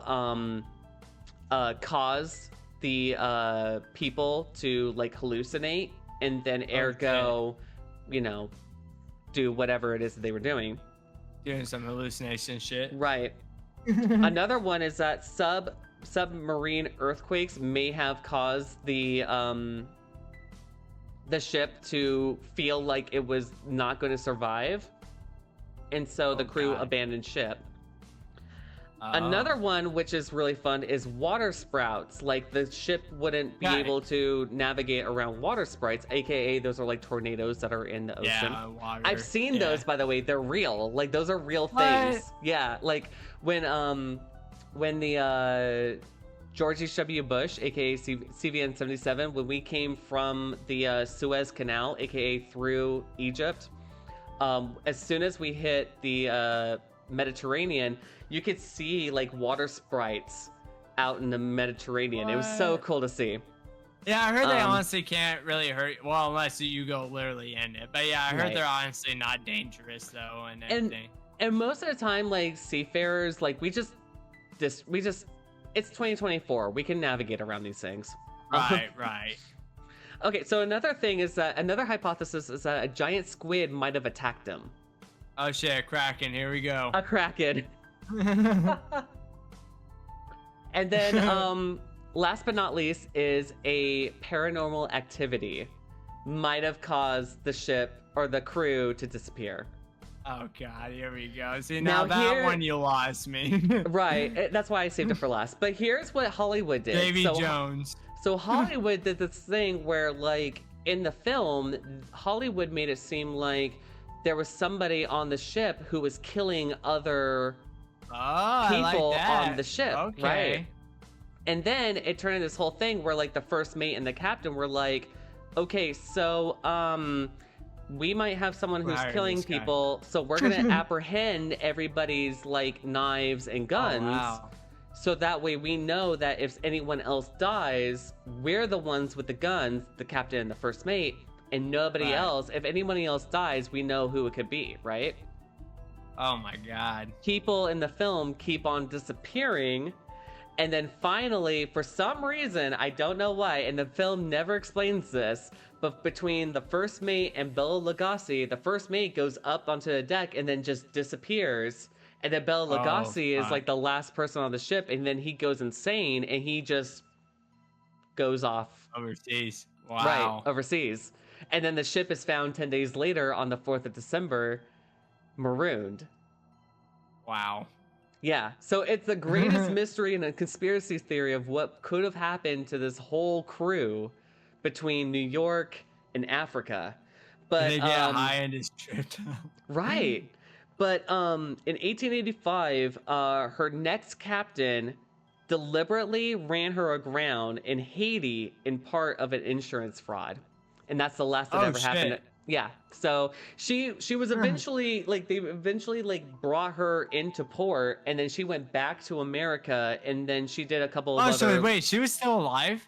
caused the people to like hallucinate and then ergo, you know, do whatever it is that they were doing. Doing some hallucination shit. Right. Another one is that submarine earthquakes may have caused the ship to feel like it was not going to survive, and so the crew abandoned ship. Another one, which is really fun, is water sprouts. Like the ship wouldn't be able to navigate around water sprouts, aka those are like tornadoes that are in the ocean. Yeah, water. I've seen those, by the way. They're real. Like those are real things. Yeah, like when the George H.W. Bush, aka CVN 77, when we came from the Suez Canal, aka through Egypt, as soon as we hit the Mediterranean, you could see like water sprites out in the Mediterranean. It was so cool to see. Yeah, I heard they honestly can't really hurt. Well, unless you go literally in it. But yeah, I heard they're honestly not dangerous though and everything. And most of the time, like seafarers, like we just it's 2024. We can navigate around these things. Right, right. Okay, so another thing is that another hypothesis is that a giant squid might have attacked him. Oh shit, Kraken, here we go. A kraken. And then last but not least is a paranormal activity might have caused the ship or the crew to disappear. Oh god, here we go. See, now that one you lost me. Right, that's why I saved it for last. But here's what Hollywood did. Davy Jones. So Hollywood did this thing where, like, in the film, Hollywood made it seem like there was somebody on the ship who was killing other people on the ship, right? And then it turned into this whole thing where, like, the first mate and the captain were like, okay, so we might have someone who's killing people, so we're gonna apprehend everybody's like knives and guns, so that way we know that if anyone else dies, we're the ones with the guns, the captain and the first mate, and nobody else. If anybody else dies, we know who it could be, right? Oh my god. People in the film keep on disappearing, and then finally, for some reason, I don't know why, and the film never explains this, but between the first mate and Bela Lugosi, the first mate goes up onto the deck and then just disappears. And then Bela Lugosi is like the last person on the ship, and then he goes insane and he just goes off overseas. Wow. Right, overseas. And then the ship is found 10 days later on the 4th of December, marooned. Wow. Yeah, so it's the greatest mystery and a conspiracy theory of what could have happened to this whole crew between New York and Africa. But they get high and is tripped. Right. But in 1885, her next captain deliberately ran her aground in Haiti in part of an insurance fraud. And that's the last that ever happened. Yeah. So she was eventually like they eventually like brought her into port, and then she went back to America, and then she did a couple of other... so wait, she was still alive?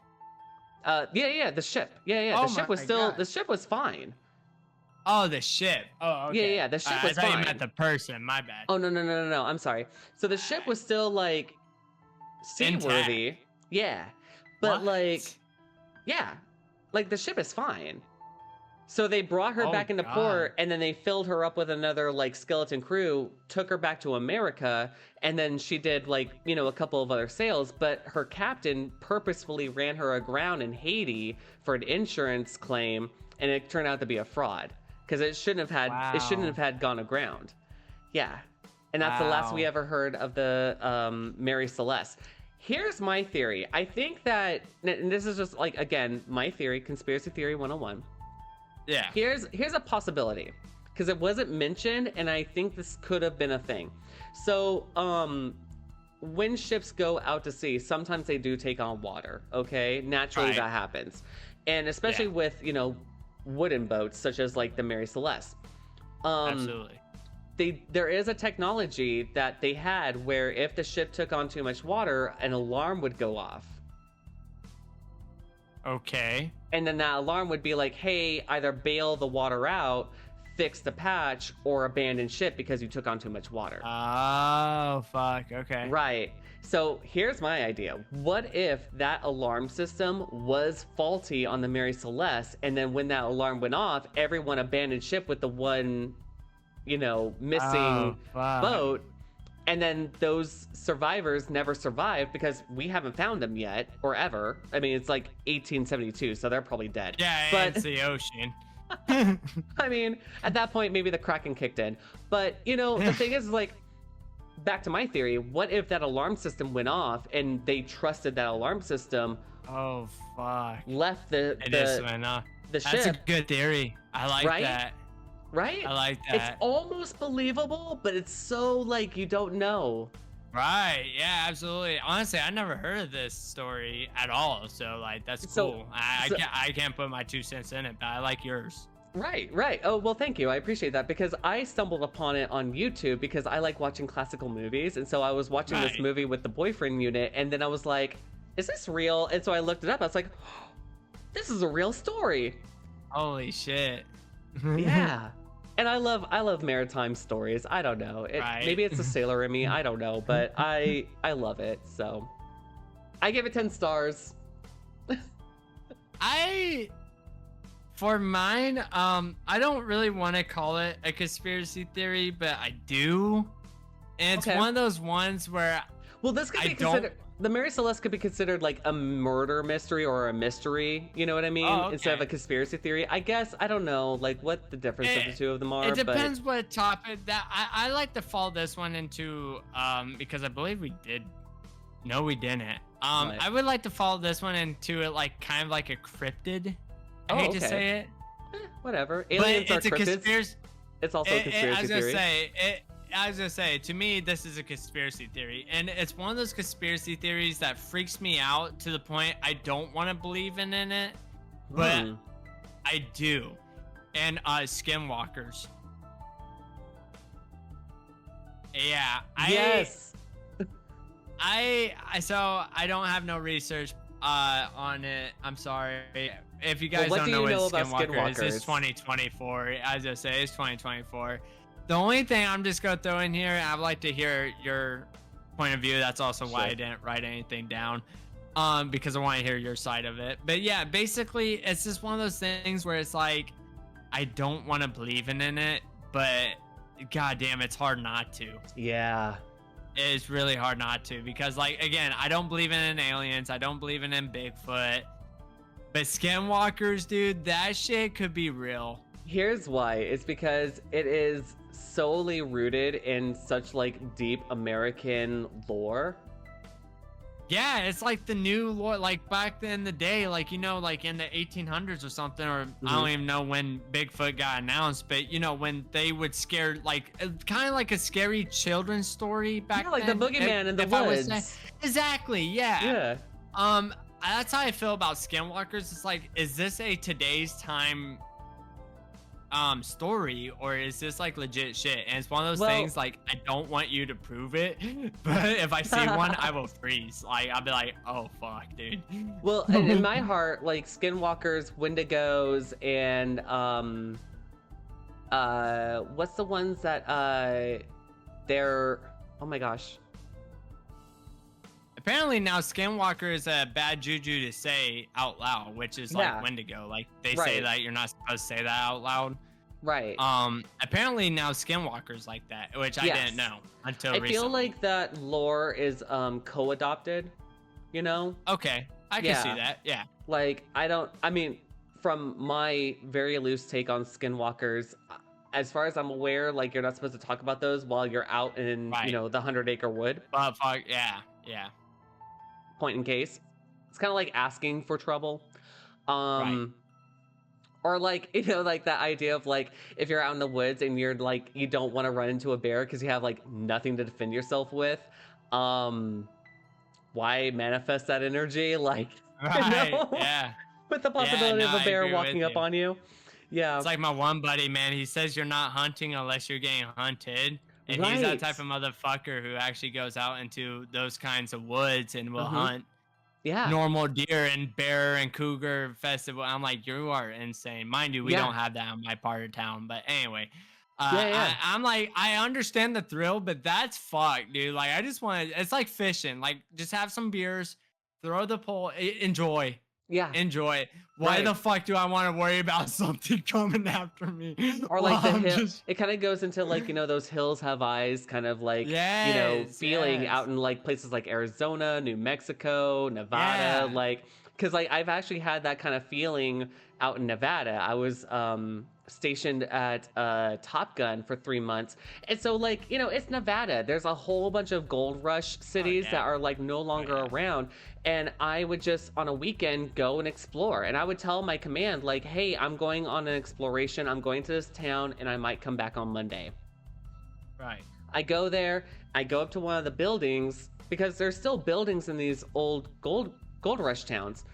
Yeah, the ship. Yeah, the ship was still the ship was fine. Oh, the ship. Oh, okay. Yeah, the ship was fine. I thought you meant the person. My bad. Oh, no. I'm sorry. So the ship was still like seaworthy. Intact. Yeah. But what? like the ship is fine. So they brought her back into port, and then they filled her up with another like skeleton crew, took her back to America, and then she did like, you know, a couple of other sails, but her captain purposefully ran her aground in Haiti for an insurance claim, and it turned out to be a fraud because it shouldn't have had gone aground. Yeah. And that's the last we ever heard of the Mary Celeste. Here's my theory. I think that, and this is just like, again, my theory, conspiracy theory 101. Yeah. Here's a possibility, because it wasn't mentioned, and I think this could have been a thing. So, when ships go out to sea, sometimes they do take on water, okay? Naturally, that happens. And especially with, you know, wooden boats, such as, like, the Mary Celeste. Absolutely. There is a technology that they had where if the ship took on too much water, an alarm would go off. Okay. And then that alarm would be like, hey, either bail the water out, fix the patch, or abandon ship because you took on too much water. Oh, fuck. Okay. Right. So here's my idea. What if that alarm system was faulty on the Mary Celeste, and then when that alarm went off, everyone abandoned ship with the one, you know, missing boat, and then those survivors never survived because we haven't found them yet or ever. I mean, it's like 1872, so they're probably dead. Yeah, but it's the ocean. I mean, at that point, maybe the Kraken kicked in. But, you know, the thing is, like, back to my theory, what if that alarm system went off and they trusted that alarm system? Oh, fuck. Left the ship. That's a good theory. I like that. Right? I like that. It's almost believable, but it's so, like, you don't know. Right. Yeah, absolutely. Honestly, I never heard of this story at all. So, like, that's cool. I can't put my 2 cents in it, but I like yours. Right. Oh, well, thank you. I appreciate that, because I stumbled upon it on YouTube because I like watching classical movies. And so I was watching this movie with the boyfriend unit, and then I was like, is this real? And so I looked it up. I was like, oh, this is a real story. Holy shit. Yeah. And I love maritime stories. I don't know. Right. Maybe it's the sailor in me. I don't know, but I love it. So I give it 10 stars. For mine, I don't really want to call it a conspiracy theory, but I do. And it's one of those ones where this could be considered, the Mary Celeste could be considered like a murder mystery or a mystery, you know what I mean? Instead of a conspiracy theory. I guess, I don't know, like what the difference of the two of them are. It depends what topic that I like to fall this one into, because I believe we did. No, we didn't. I would like to follow this one into it like kind of like a cryptid. I hate to say it. Whatever. Aliens are cryptids. It's also a conspiracy theory. I was gonna say, to me, this is a conspiracy theory, and it's one of those conspiracy theories that freaks me out to the point I don't want to believe in it, but I do. And skinwalkers. Yeah. Yes. So I don't have no research on it. I'm sorry. If you guys don't know what Skinwalker is, it's 2024. As I say, it's 2024. The only thing I'm just gonna throw in here, I'd like to hear your point of view. That's also why I didn't write anything down, because I want to hear your side of it. But yeah, basically, it's just one of those things where it's like, I don't want to believe in it, but goddamn, it's hard not to. Yeah. It's really hard not to, because like, again, I don't believe in aliens. I don't believe in Bigfoot, but skinwalkers, dude, that shit could be real. Here's why. It's because it is solely rooted in such like deep American lore. Yeah, it's like the new lore, like back in the day, like, you know, like in the 1800s or something, or I don't even know when Bigfoot got announced, but you know, when they would scare, like, kind of like a scary children's story back then. Like the boogeyman in the woods. Exactly, yeah. That's how I feel about skinwalkers. It's like, is this a today's time story, or is this like legit shit? And it's one of those things, like, I don't want you to prove it, but if I see one, I will freeze. Like, I'll be like, oh fuck, dude. Well, in my heart, like skinwalkers, wendigos, and what's the ones that they're, oh my gosh, apparently now skinwalker is a bad juju to say out loud, which is like wendigo. Like, they say that you're not supposed to say that out loud. Right. Apparently now skinwalkers like that, which I didn't know until recently. I feel like that lore is co-adopted, you know? Okay. I can see that. Yeah. Like, I mean, from my very loose take on skinwalkers, as far as I'm aware, like, you're not supposed to talk about those while you're out in, you know, the 100-acre wood. But fuck, yeah. Point in case. It's kind of like asking for trouble. Or like, you know, like that idea of like, if you're out in the woods and you're like, you don't want to run into a bear because you have like nothing to defend yourself with. Why manifest that energy? Like, you know? With the possibility of a bear walking up on you. Yeah. It's like my one buddy, man. He says you're not hunting unless you're getting hunted. And he's that type of motherfucker who actually goes out into those kinds of woods and will hunt normal deer and bear and cougar festival. I'm like, you are insane. Mind you, we don't have that in my part of town. But anyway, I'm like, I understand the thrill, but that's fucked, dude. Like, I just want to, it's like fishing. Like, just have some beers, throw the pole, enjoy. Enjoy it. Why the fuck do I want to worry about something coming after me? Or like the hill, it kind of goes into like, you know, those hills have eyes kind of like, you know, feeling out in like places like Arizona, New Mexico, Nevada, like, because like I've actually had that kind of feeling out in Nevada. I was stationed at Top Gun for 3 months, and so like, you know, it's Nevada. There's a whole bunch of gold rush cities that are like no longer around, and I would just on a weekend go and explore, and I would tell my command like, hey, I'm going on an exploration, I'm going to this town, and I might come back on Monday. I go there, I go up to one of the buildings, because there's still buildings in these old gold rush towns.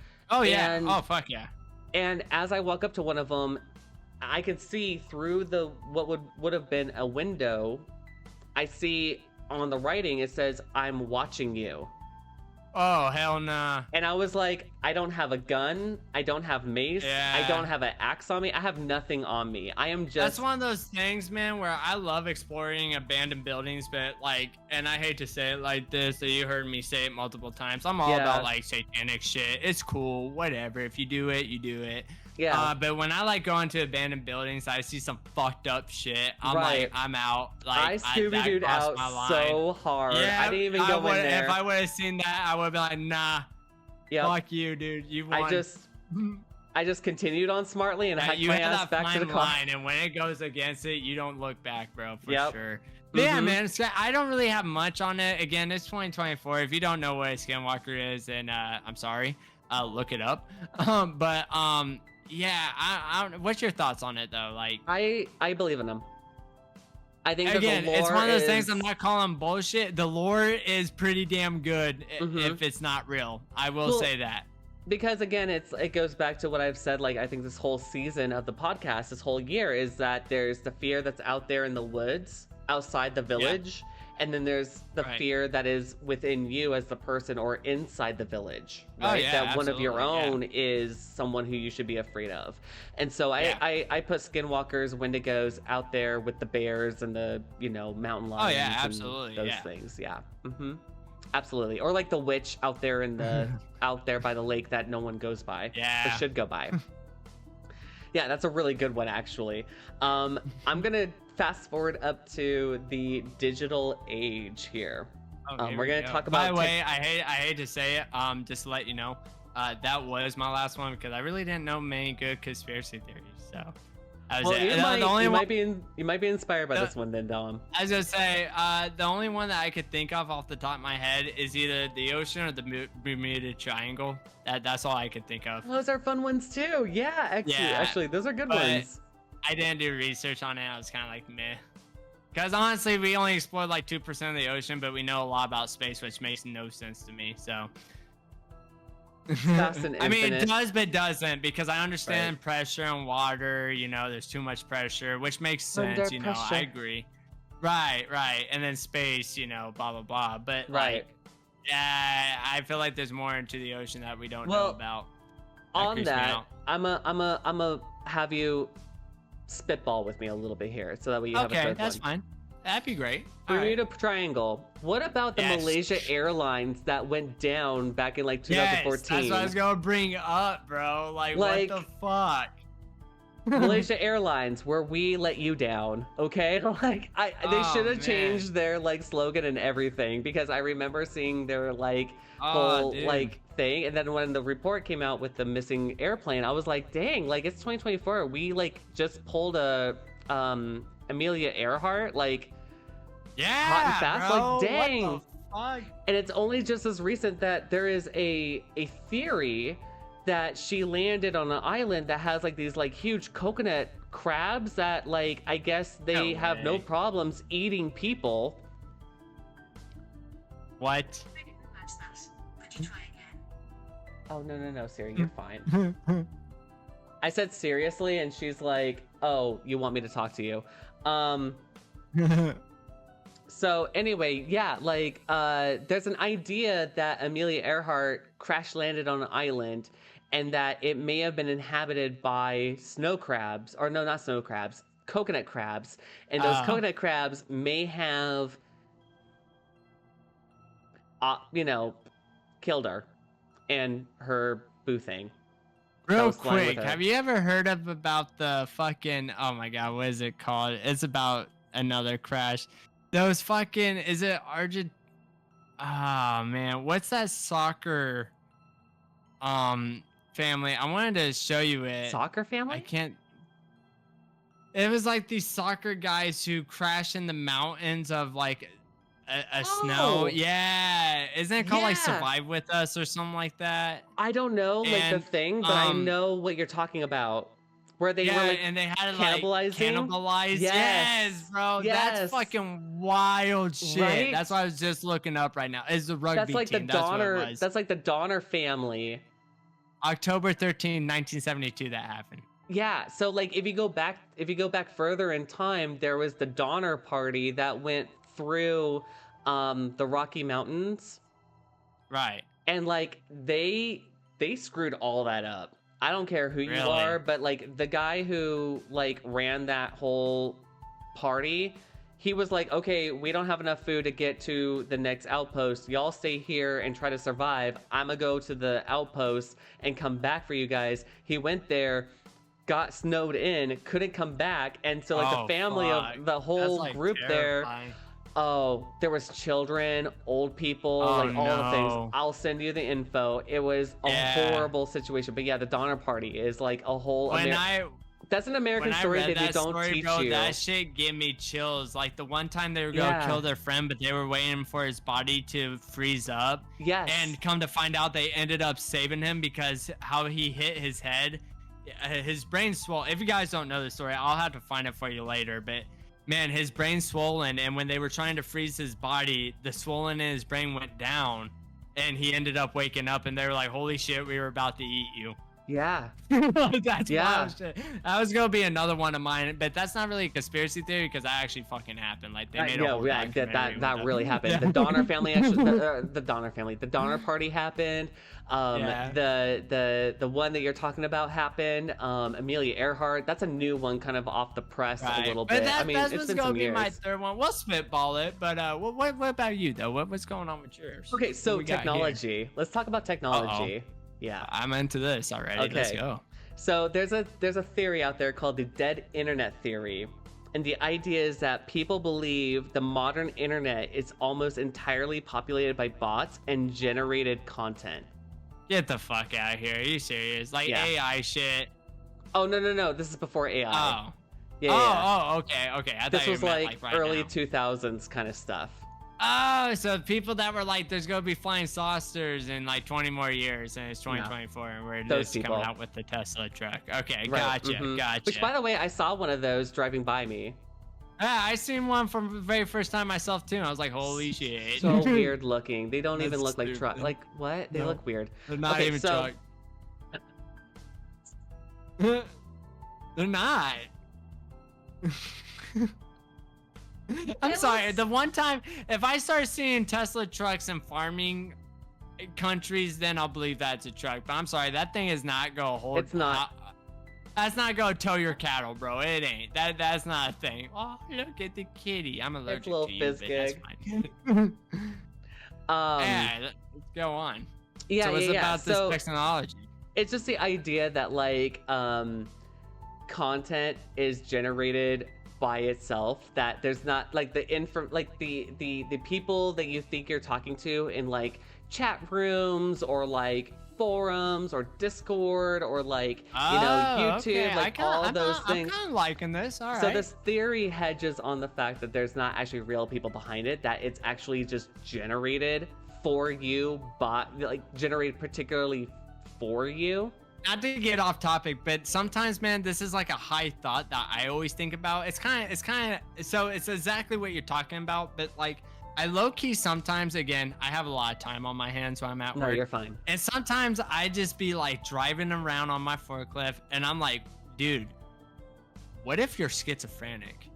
And as I walk up to one of them, I could see through the what would have been a window. I see on the writing, it says, "I'm watching you." Oh, hell nah. And I was like, I don't have a gun. I don't have mace. Yeah. I don't have an axe on me. I have nothing on me. I am just. That's one of those things, man, where I love exploring abandoned buildings, but like, and I hate to say it like this, so you heard me say it multiple times. I'm all about like satanic shit. It's cool, whatever. If you do it, you do it. Yeah. But when I like go into abandoned buildings, I see some fucked up shit. I'm like, I'm out. Like, I Scooby-Dooed out so hard. Yeah, I didn't even go in there. If I would have seen that, I would have been like, nah. Yep. Fuck you, dude. You won. I just continued on smartly and hacked my ass back to the car. Line, and when it goes against it, you don't look back, bro. For sure. But yeah, man. I don't really have much on it. Again, it's 2024. If you don't know what a skinwalker is, then I'm sorry. Look it up. Yeah, I don't. What's your thoughts on it though? Like, I believe in them. I think again, that the lore it's one of those things. I'm not calling bullshit. The lore is pretty damn good if it's not real. I will say that. Because again, it goes back to what I've said. Like, I think this whole season of the podcast, this whole year, is that there's the fear that's out there in the woods, outside the village, and then there's the fear that is within you as the person or inside the village, right? Oh, yeah, that one of your own is someone who you should be afraid of. And so I put skinwalkers, wendigos out there with the bears and the, mountain lions. Oh yeah, absolutely. And those things, yeah. Absolutely. Or like the witch out there in the out there by the lake that no one goes by. Yeah. Or should go by. Yeah, that's a really good one actually. I'm gonna fast forward up to the digital age here. Okay, we're gonna talk about. By the way, I hate to say it. Just to let you know, that was my last one because I really didn't know many good conspiracy theories. So. You might be inspired by this one then, Dom. I was gonna say, the only one that I could think of off the top of my head is either the ocean or the Bermuda Triangle. That's all I could think of. Those are fun ones too. Yeah, actually, those are good ones. I didn't do research on it. I was kind of like meh. Because honestly, we only explored like 2% of the ocean, but we know a lot about space, which makes no sense to me. So. I mean, it does, but doesn't, because I understand pressure and water. There's too much pressure, which makes sense. I agree. Right. And then space, blah blah blah. But I feel like there's more into the ocean that we don't know about. On that, I'm a have you spitball with me a little bit here, so that way you have a third one. Okay, that's fine. That'd be great. Bermuda Triangle. What about the Malaysia Airlines that went down back in like 2014? Yes, that's what I was gonna bring up, bro. Like what the fuck? Malaysia Airlines, where we let you down, okay? They should have changed their slogan and everything, because I remember seeing their whole thing, and then when the report came out with the missing airplane, I was like, dang, it's 2024. We just pulled a Amelia Earhart, hot and fast, bro, dang. what the fuck? And it's only just as recent that there is a theory that she landed on an island that has these huge coconut crabs that I guess they have no problems eating people. What? Could you try again? Oh no, Siri, you're fine. I said seriously, and she's like, oh, you want me to talk to you? So anyway, yeah, there's an idea that Amelia Earhart crash landed on an island, and that it may have been inhabited by snow crabs, or no, not snow crabs, coconut crabs, and those coconut crabs may have, killed her and her boo thing. Real quick, have you ever heard about the fucking, oh my god, what is it called? It's about another crash. Those fucking, is it Argent? Oh man, what's that soccer family? I wanted to show you it. Soccer family? I can't. It was these soccer guys who crash in the mountains of a snow. Yeah, isn't it called Survive With Us or something like that? I don't know the thing, but I know what you're talking about. Where they were and they had to cannibalize. Yes, bro. Yes. That's fucking wild shit. Right? That's what I was just looking up right now. It's the rugby team. That's like the Donner family. October 13, 1972 that happened. Yeah, so if you go back further in time, there was the Donner Party that went through the Rocky Mountains. Right. And like they screwed all that up. I don't care who you are, but like the guy who like ran that whole party, he was like, okay, we don't have enough food to get to the next outpost. Y'all stay here and try to survive. I'm gonna go to the outpost and come back for you guys. He went there, got snowed in, couldn't come back, and so like the family of the whole like group terrifying. there. Oh, there was children, old people, like all the things. I'll send you the info. It was a horrible situation. But yeah, the Donner Party is like a whole. That's an American story that they don't teach you. That shit gave me chills. Like the one time they were gonna kill their friend, but they were waiting for his body to freeze up. Yes. And come to find out, they ended up saving him because how he hit his head, his brain swelled. If you guys don't know the story, I'll have to find it for you later. But man, his brain swollen, and when they were trying to freeze his body, the swollen in his brain went down, and he ended up waking up, and they were like, "Holy shit, we were about to eat you." Yeah. That's wild shit. That was gonna be another one of mine, but that's not really a conspiracy theory because that actually fucking happened. Like they made a whole that really happened. The Donner family actually, the Donner family, the Donner Party happened. The one that you're talking about happened. Amelia Earhart, that's a new one, kind of off the press a little bit. That, I mean, that's it's what's been gonna some be years. my third one. We'll spitball it, but what about you though? What's going on with yours? Okay, so technology. Let's talk about technology. Yeah, I'm into this already. Okay. Let's go. So there's a theory out there called the dead internet theory. And the idea is that people believe the modern internet is almost entirely populated by bots and generated content. Get the fuck out of here. Are you serious? Like AI shit. Oh, no. This is before AI. Oh. Yeah. Okay. This was like right early now. 2000s kind of stuff. Oh, so people that were like, there's gonna be flying saucers in like 20 more years, and it's 2024, and we're just coming out with the Tesla truck. Okay, right. Gotcha. Which, by the way, I saw one of those driving by me. Yeah, I seen one from the very first time myself too. And I was like, holy shit. So weird looking. They don't even look like truck. Like what? They look weird. They're not even truck. They're not. I'm sorry. The one time, if I start seeing Tesla trucks in farming countries, then I'll believe that's a truck. But I'm sorry, that thing is not go hold. It's not. That's not go tow your cattle, bro. It ain't. That's not a thing. Oh, look at the kitty. I'm allergic to you, but that's fine. Yeah, let's go on. Yeah, so it's about this technology. It's just the idea that like content is generated by itself, that there's not like the people that you think you're talking to in like chat rooms or like forums or Discord or like YouTube, like all those things. I'm kind of liking this. All right. So this theory hedges on the fact that there's not actually real people behind it, that it's actually just generated for you, generated particularly for you. Not to get off topic, but sometimes, man, this is like a high thought that I always think about. It's kind of so it's exactly what you're talking about, but like I low-key sometimes, again, I have a lot of time on my hands when I'm at work. No, you're fine. And sometimes I just be like driving around on my forklift and I'm like, dude, what if you're schizophrenic?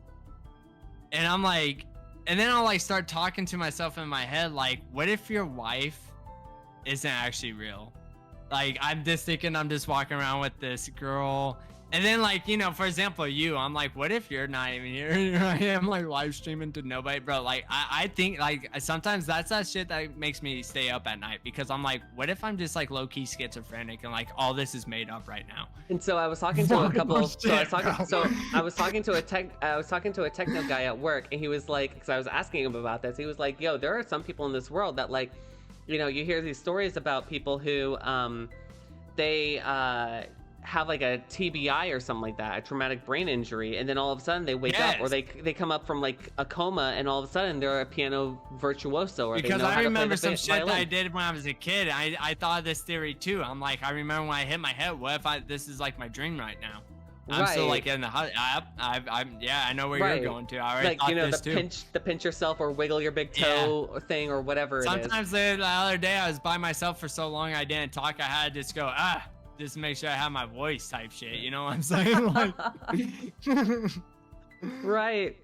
And I'm like, and then I'll like start talking to myself in my head, like, what if your wife isn't actually real? Like, I'm just thinking I'm just walking around with this girl. And then, like, you know, for example, I'm like, what if you're not even here? Here I am, like, live streaming to nobody, bro. Like, I think, like, sometimes that's that shit that makes me stay up at night. Because I'm like, what if I'm just, like, low-key schizophrenic and, like, all this is made up right now? And so I was talking to a couple. I was talking to a techno guy at work, and he was like, because I was asking him about this, he was like, yo, there are some people in this world that, like, you know, you hear these stories about people who they have like a TBI or something like that, a traumatic brain injury, and then all of a sudden they wake up, or they come up from like a coma, and all of a sudden they're a piano virtuoso. Or because they know I remember some shit violin. that I did when I was a kid. I thought of this theory too. I'm like, I remember when I hit my head. What if this is like my dream right now? I'm still like in the I know where you're going to. I already like, thought you know, this too. the pinch yourself or wiggle your big toe thing or whatever it is. Sometimes the other day I was by myself for so long I didn't talk. I had to just go just make sure I have my voice type shit. You know what I'm saying? Like, right.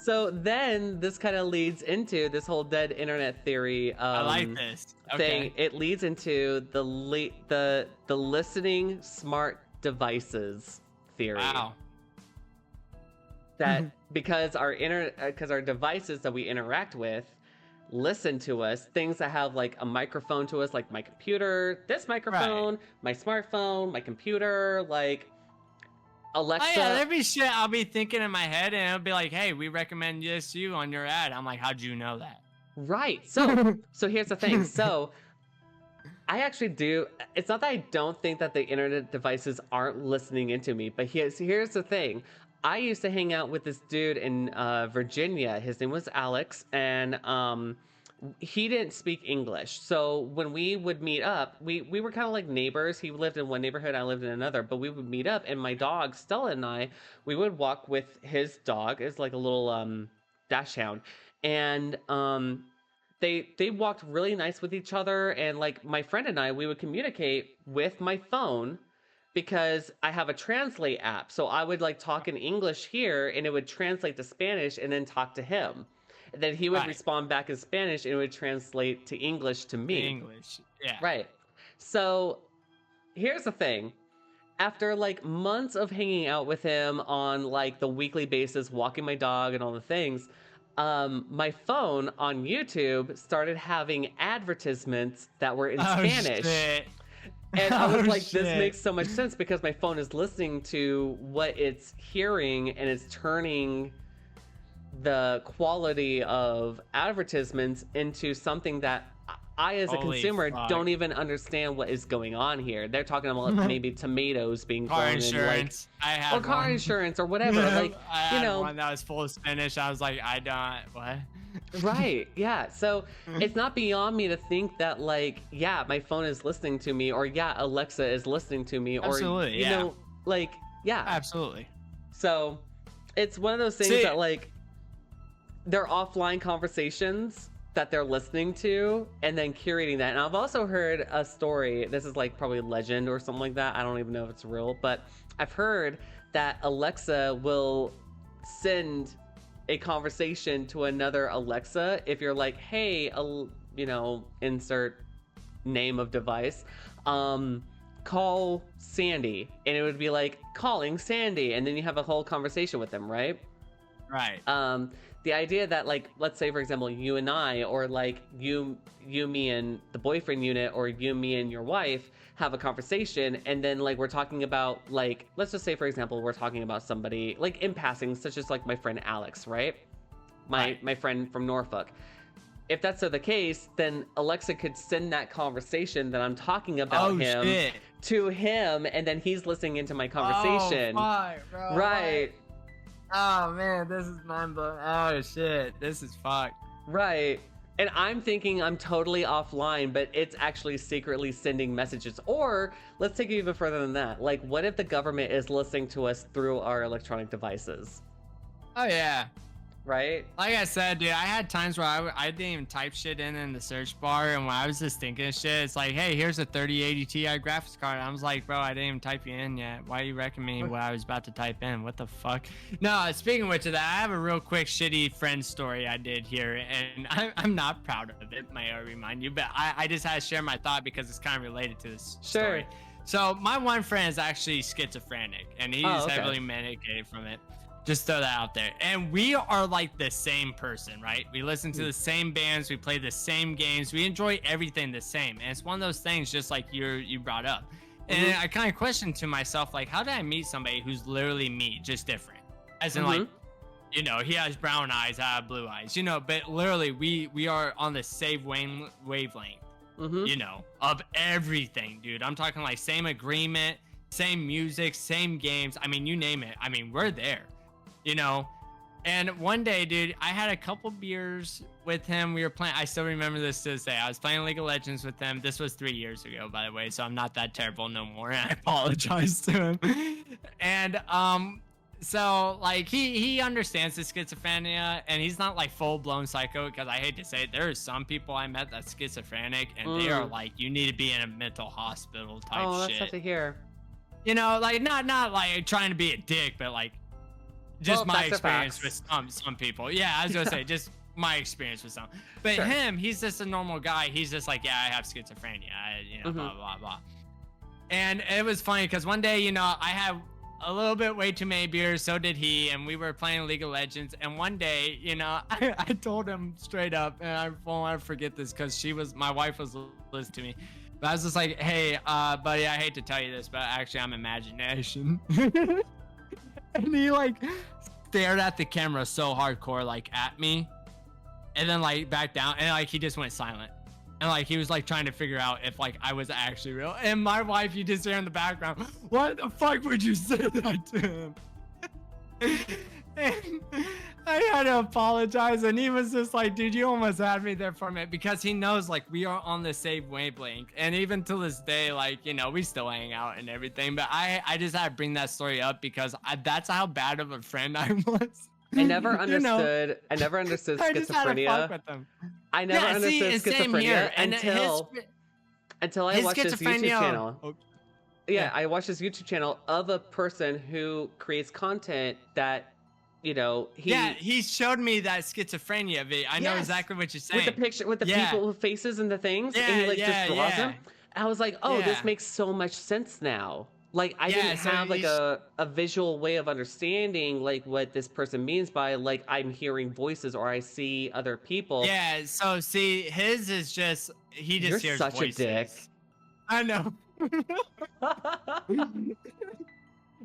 So then this kind of leads into this whole dead internet theory I like this. thing. Okay. It leads into the listening smart devices theory. Wow. That because our devices that we interact with listen to us, things that have like a microphone to us, like my computer, this microphone, my smartphone, my computer, like Alexa. Oh, yeah, there'd be shit I'll be thinking in my head, and it'll be like, hey, we recommend this to you on your ad. I'm like, how'd you know that? Right. So here's the thing. So I actually do. It's not that I don't think that the internet devices aren't listening into me, but here's the thing. I used to hang out with this dude in Virginia. His name was Alex, and he didn't speak English. So when we would meet up, we were kind of like neighbors. He lived in one neighborhood, I lived in another, but we would meet up, and my dog, Stella, and we would walk with his dog. It's like a little dachshund. And they walked really nice with each other, and like my friend and I, we would communicate with my phone because I have a translate app. So I would like talk in English here, and it would translate to Spanish and then talk to him. And then he would respond back in Spanish, and it would translate to English to me. English, yeah. Right. So here's the thing. After like months of hanging out with him on like the weekly basis, walking my dog and all the things, my phone on YouTube started having advertisements that were in Spanish. Shit. And I was like, this makes so much sense because my phone is listening to what it's hearing, and it's turning the quality of advertisements into something that I, as a consumer, don't even understand what is going on here. They're talking about maybe tomatoes being car grown insurance. in, like, or car insurance or whatever. Like, I had one that was full of Spanish. I was like, I don't what. Right. Yeah. So it's not beyond me to think that, like, yeah, my phone is listening to me, or yeah, Alexa is listening to me, or Absolutely, you know, like, yeah, absolutely. So it's one of those things that, like, they're offline conversations that they're listening to and then curating that. And I've also heard a story. This is like probably legend or something like that. I don't even know if it's real, but I've heard that Alexa will send a conversation to another Alexa if you're like, hey, you know, insert name of device, call Sandy, and it would be like calling Sandy, and then you have a whole conversation with them, right? The idea that, like, let's say for example you and I, or like you me and the boyfriend unit, or you, me and your wife have a conversation, and then like we're talking about, like, let's just say for example we're talking about somebody like in passing, such as like my friend Alex, right? My friend from Norfolk. If that's the case, then Alexa could send that conversation that I'm talking about to him, and then he's listening into my conversation. Bro, right. Oh man, this is mind blowing. Oh shit, this is fucked. Right. And I'm thinking I'm totally offline, but it's actually secretly sending messages. Or let's take it even further than that. Like, what if the government is listening to us through our electronic devices? Oh yeah. Right? Like I said, dude, I had times where I didn't even type shit in the search bar, and when I was just thinking of shit, it's like, hey, here's a 3080 Ti graphics card. I was like, bro, I didn't even type you in yet. Why are you recommending what I was about to type in? What the fuck? No, speaking of which of that, I have a real quick shitty friend story I did here, and I'm not proud of it, may I remind you, but I just had to share my thought because it's kind of related to this story. So my one friend is actually schizophrenic, and he's heavily medicated from it. Just throw that out there. And we are like the same person, right? We listen to the same bands, we play the same games, we enjoy everything the same. And it's one of those things, just like you brought up. And I kind of questioned to myself, like, how did I meet somebody who's literally me, just different? As in, like, you know, he has brown eyes, I have blue eyes, you know, but literally we are on the same wavelength, you know, of everything, dude. I'm talking like same agreement, same music, same games. I mean, you name it. I mean, we're there. You know, and one day, dude, I had a couple beers with him. We were playing. I still remember this to this day. I was playing League of Legends with him. This was 3 years ago, by the way, so I'm not that terrible no more. And I apologize to him. And so like he understands the schizophrenia, and he's not like full blown psycho, because I hate to say it, there are some people I met that's schizophrenic, and they are like, you need to be in a mental hospital type shit. Oh, that's tough to hear. You know, like not like trying to be a dick, but like, Just Well, my facts are experience facts. with some people. Yeah, I was gonna say just my experience with some. But Sure. him, he's just a normal guy. He's just like, yeah, I have schizophrenia. Blah blah blah. And it was funny because one day, I had a little bit way too many beers. So did he, and we were playing League of Legends. And one day, I told him straight up, and I won't ever forget this because my wife was listening to me. But I was just like, hey, buddy, I hate to tell you this, but actually I'm imagination. And he like stared at the camera so hardcore, like at me, and then like back down, and like he just went silent. And like he was like trying to figure out if like I was actually real. And my wife, you just hear in the background, why the fuck would you say that to him? And I had to apologize, and he was just like, dude, you almost had me there for a minute, because he knows like we are on the same wavelength, and even to this day, like, we still hang out and everything. But I just had to bring that story up because that's how bad of a friend I was. I never understood. I never understood schizophrenia. I just had to fuck with them. I never understood schizophrenia until I watched this YouTube channel. Yeah, I watched this YouTube channel of a person who creates content that, he showed me that schizophrenia video. I know exactly what you're saying. With the picture, with the people with faces and the things, and he just draws them. I was like, oh, this makes so much sense now. Like, I didn't have like a visual way of understanding like what this person means by like I'm hearing voices or I see other people. Yeah, so see, his is just You're hears such voices. a dick. I know.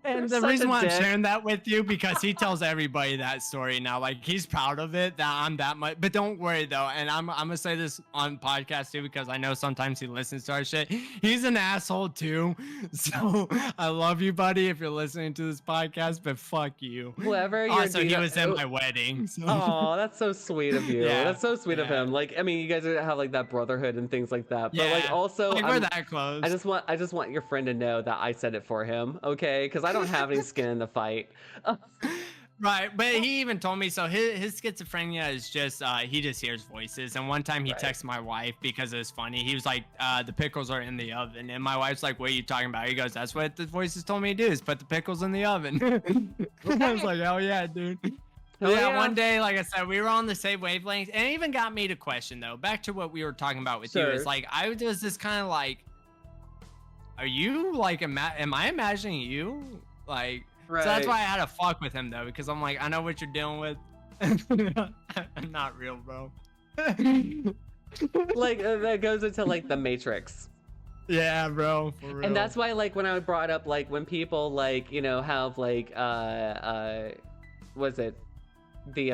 And You're the reason why I'm dick. sharing that with you, because he tells everybody that story now. Like, he's proud of it that I'm that much. But don't worry though, and I'm gonna say this on podcast too, because I know sometimes he listens to our shit. He's an asshole too. So I love you, buddy, if you're listening to this podcast, but fuck you. Whoever you're Also, he was at my wedding. So. Oh, that's so sweet of you. Yeah, That's so sweet of him. Like, I mean, you guys have like that brotherhood and things like that. But like, also, like, we're that close. I just want your friend to know that I said it for him, okay? Because I don't have any skin in the fight. Right, but he even told me, so his schizophrenia is just he just hears voices. And one time he texted my wife because it was funny. He was like, the pickles are in the oven, and my wife's like, what are you talking about? He goes, that's what the voices told me to do, is put the pickles in the oven. I was like, oh yeah, dude. One day, like I said, we were on the same wavelength, and it even got me to question though, back to what we were talking about with you, is like, I was just kind of like, are you like, am I imagining you? Like, so that's why I had to fuck with him though, because I'm like, I know what you're dealing with. I'm not real, bro. Like, that goes into like the Matrix. Yeah, bro. For real. And that's why, like, when I brought up like when people like, have like was it the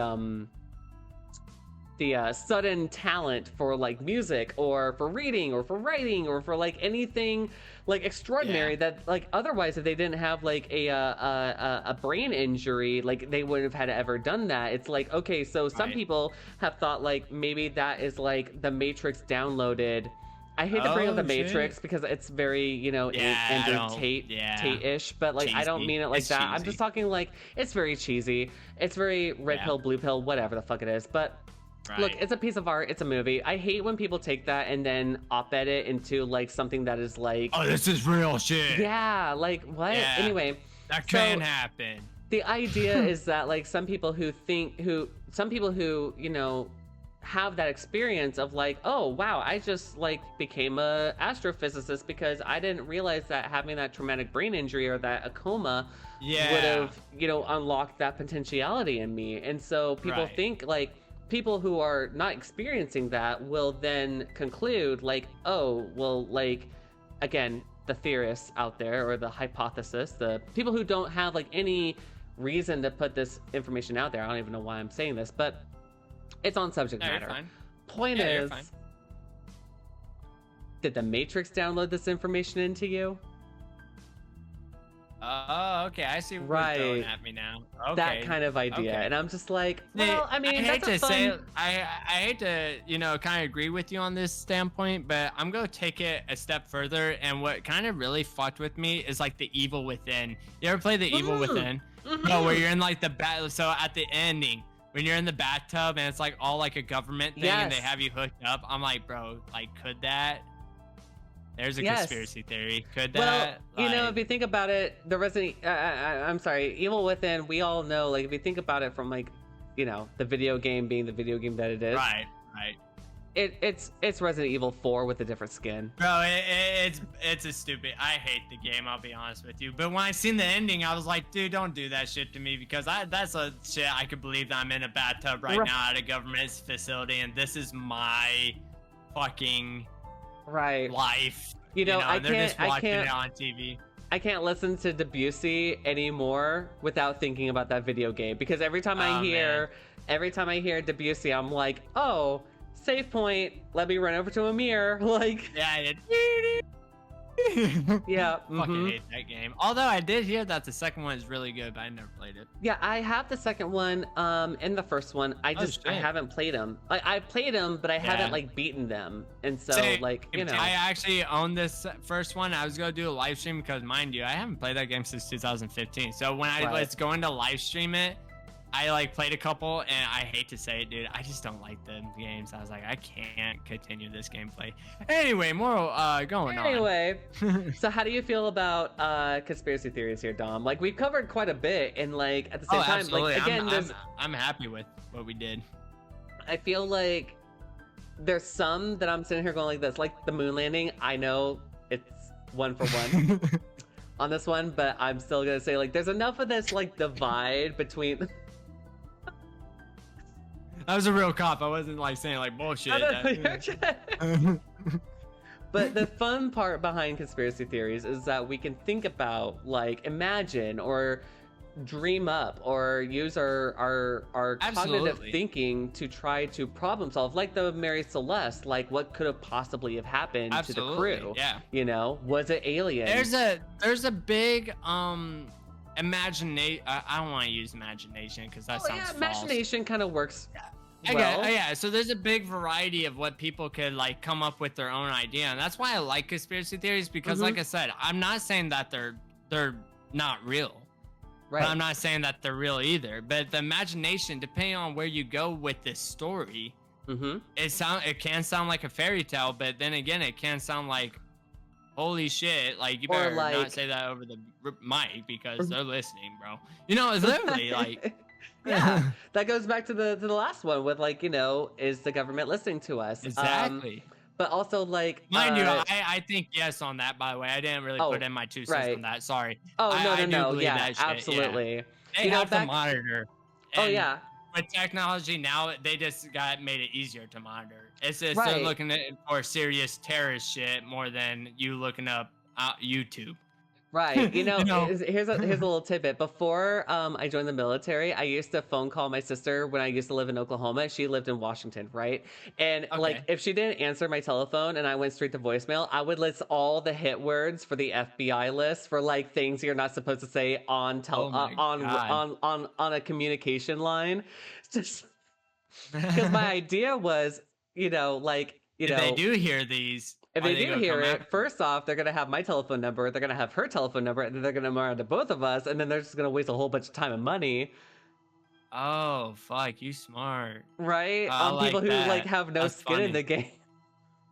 sudden talent for like music or for reading or for writing or for like anything like extraordinary that like otherwise if they didn't have like a brain injury, like they wouldn't have had ever done that. It's like, okay, so some people have thought like maybe that is like the Matrix downloaded. I hate to bring up the Matrix because it's very, Andrew Tate-ish, but like, cheesy. I don't mean it like it's that. Cheesy. I'm just talking like, it's very cheesy. It's very red pill, blue pill, whatever the fuck it is. But look, it's a piece of art. It's a movie. I hate when people take that and then op-ed it into like something that is like, oh, this is real shit. Yeah, like what? Yeah, anyway, that can happen. The idea is that like some people who have that experience of like, oh wow, I just like became a astrophysicist because I didn't realize that having that traumatic brain injury or that a coma would have unlocked that potentiality in me. And so people think like people who are not experiencing that will then conclude like, oh well, like again, the theorists out there or the hypothesis, the people who don't have like any reason to put this information out there, I don't even know why I'm saying this, but it's on subject matter. Point is, did the Matrix download this information into you? Oh, okay. I see what you're throwing at me now. Okay. That kind of idea. And I'm just like, well, I mean, I hate to, kind of agree with you on this standpoint, but I'm going to take it a step further. And what kind of really fucked with me is like the Evil Within. You ever play the Evil Within? No, where you're in like the battle. So at the ending, when you're in the bathtub and it's like all like a government thing and they have you hooked up, I'm like, bro, like, could that? There's a Yes. conspiracy theory. Could Well, that? you know, if you think about it, the Resident, I'm sorry, Evil Within, we all know, like, if you think about it from, like, you know, the video game being the video game that it is. Right. It's Resident Evil 4 with a different skin. Bro, it's a stupid. I hate the game. I'll be honest with you. But when I seen the ending, I was like, dude, don't do that shit to me, because that's a shit I could believe that I'm in a bathtub right now at a government facility, and this is my fucking life. You know, and they're just watching it on TV. I can't listen to Debussy anymore without thinking about that video game, because every time I hear Debussy, I'm like, oh, save point, let me run over to a mirror. Like, yeah. Fucking hate that game. Although I did hear that the second one is really good, but I never played it. Yeah, I have the second one, and the first one. I haven't played them. I played them, but I haven't like beaten them, and so like, you know. I actually own this first one. I was gonna do a live stream because, mind you, I haven't played that game since 2015. So when I was going to live stream it, I like played a couple, and I hate to say it, dude, I just don't like the games. I was like, I can't continue this gameplay. Anyway, more going on. Anyway, so how do you feel about conspiracy theories here, Dom? Like, we've covered quite a bit, and like at the same time, absolutely. like again, I'm happy with what we did. I feel like there's some that I'm sitting here going like this, like the moon landing. I know it's 1 for 1 on this one, but I'm still gonna say like there's enough of this like divide between. That was a real cop. I wasn't like saying like bullshit. But the fun part behind conspiracy theories is that we can think about, like, imagine or dream up or use our cognitive thinking to try to problem solve, like the Mary Celeste. Like, what could have possibly have happened to the crew? Yeah. You know, was it aliens? There's a big imagination. I don't want to use imagination because that sounds false. Imagination kind of works. Yeah, so there's a big variety of what people could like come up with their own idea, and that's why I like conspiracy theories, because like I said, I'm not saying that they're not real, right? But I'm not saying that they're real either. But the imagination, depending on where you go with this story, it can sound like a fairy tale, but then again, it can sound like, holy shit, like you better not say that over the mic because they're listening, bro. You know, it's literally like. Yeah, that goes back to the last one with, like, you know, is the government listening to us? Exactly. But also, like, mind you, I think yes on that. By the way, I didn't really put in my 2 cents on that. Sorry. Oh no, yeah, that absolutely. Yeah. They have to monitor. Oh yeah. With technology now, they just made it easier to monitor. It's just they're looking for serious terrorist shit more than you looking up YouTube. Right. You know, here's a little tidbit. Before I joined the military, I used to phone call my sister when I used to live in Oklahoma. She lived in Washington, right? And like, if she didn't answer my telephone and I went straight to voicemail, I would list all the hit words for the FBI list for like things you're not supposed to say on on a communication line. Just because my idea was, you know, like, you know, they do hear these. If they do hear it, first off, they're going to have my telephone number, they're going to have her telephone number, and then they're going to monitor both of us, and then they're just going to waste a whole bunch of time and money. Oh, fuck, you smart. Right? On people who, like, have no skin in the game.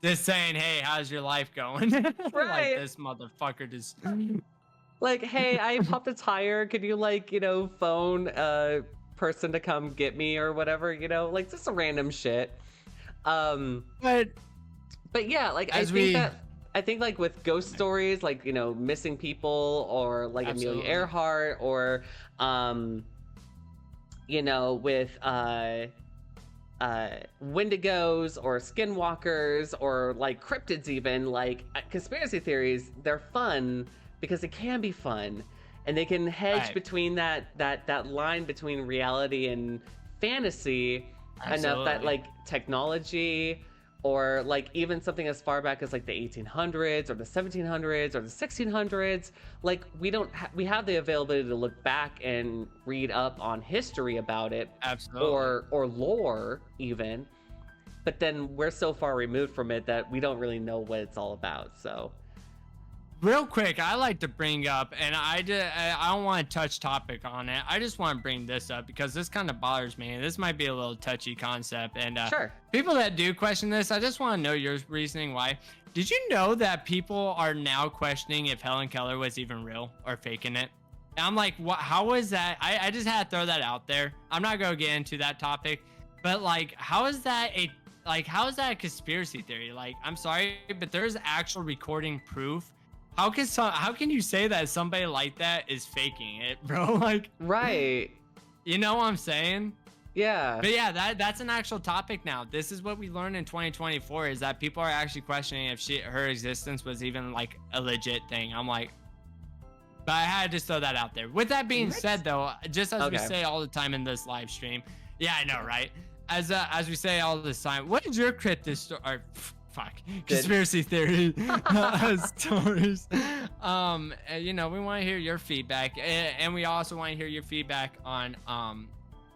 Just saying, hey, how's your life going? Right. Like, this motherfucker just... Like, hey, I popped a tire. Could you, like, you know, phone a person to come get me or whatever, you know? Like, just a random shit. But yeah, like I think like with ghost stories, like, you know, missing people or like Amelia Earhart or you know, with Wendigos or skinwalkers or like cryptids, even like conspiracy theories, they're fun because they can be fun and they can hedge between that line between reality and fantasy enough that like technology or like even something as far back as like the 1800s or the 1700s or the 1600s, like we have the availability to look back and read up on history about it, or lore even, but then we're so far removed from it that we don't really know what it's all about. So real quick, I like to bring up, and I don't want to touch topic on it. I just want to bring this up because this kind of bothers me. And this might be a little touchy concept. And Sure. people that do question this, I just want to know your reasoning why. Did you know that people are now questioning if Helen Keller was even real or faking it? And I'm like, what? How was that? I just had to throw that out there. I'm not gonna get into that topic, but like, how is that a conspiracy theory? Like, I'm sorry, but there's actual recording proof. How can you say that somebody like that is faking it, bro? Like, right. You know what I'm saying? Yeah. But yeah, that's an actual topic now. This is what we learned in 2024 is that people are actually questioning if her existence was even like a legit thing. I'm like, but I had to just throw that out there. With that being said, though, just as we say all the time in this live stream, yeah, I know, right? As we say all this time, what is your conspiracy theory stories? You know, we want to hear your feedback, and we also want to hear your feedback on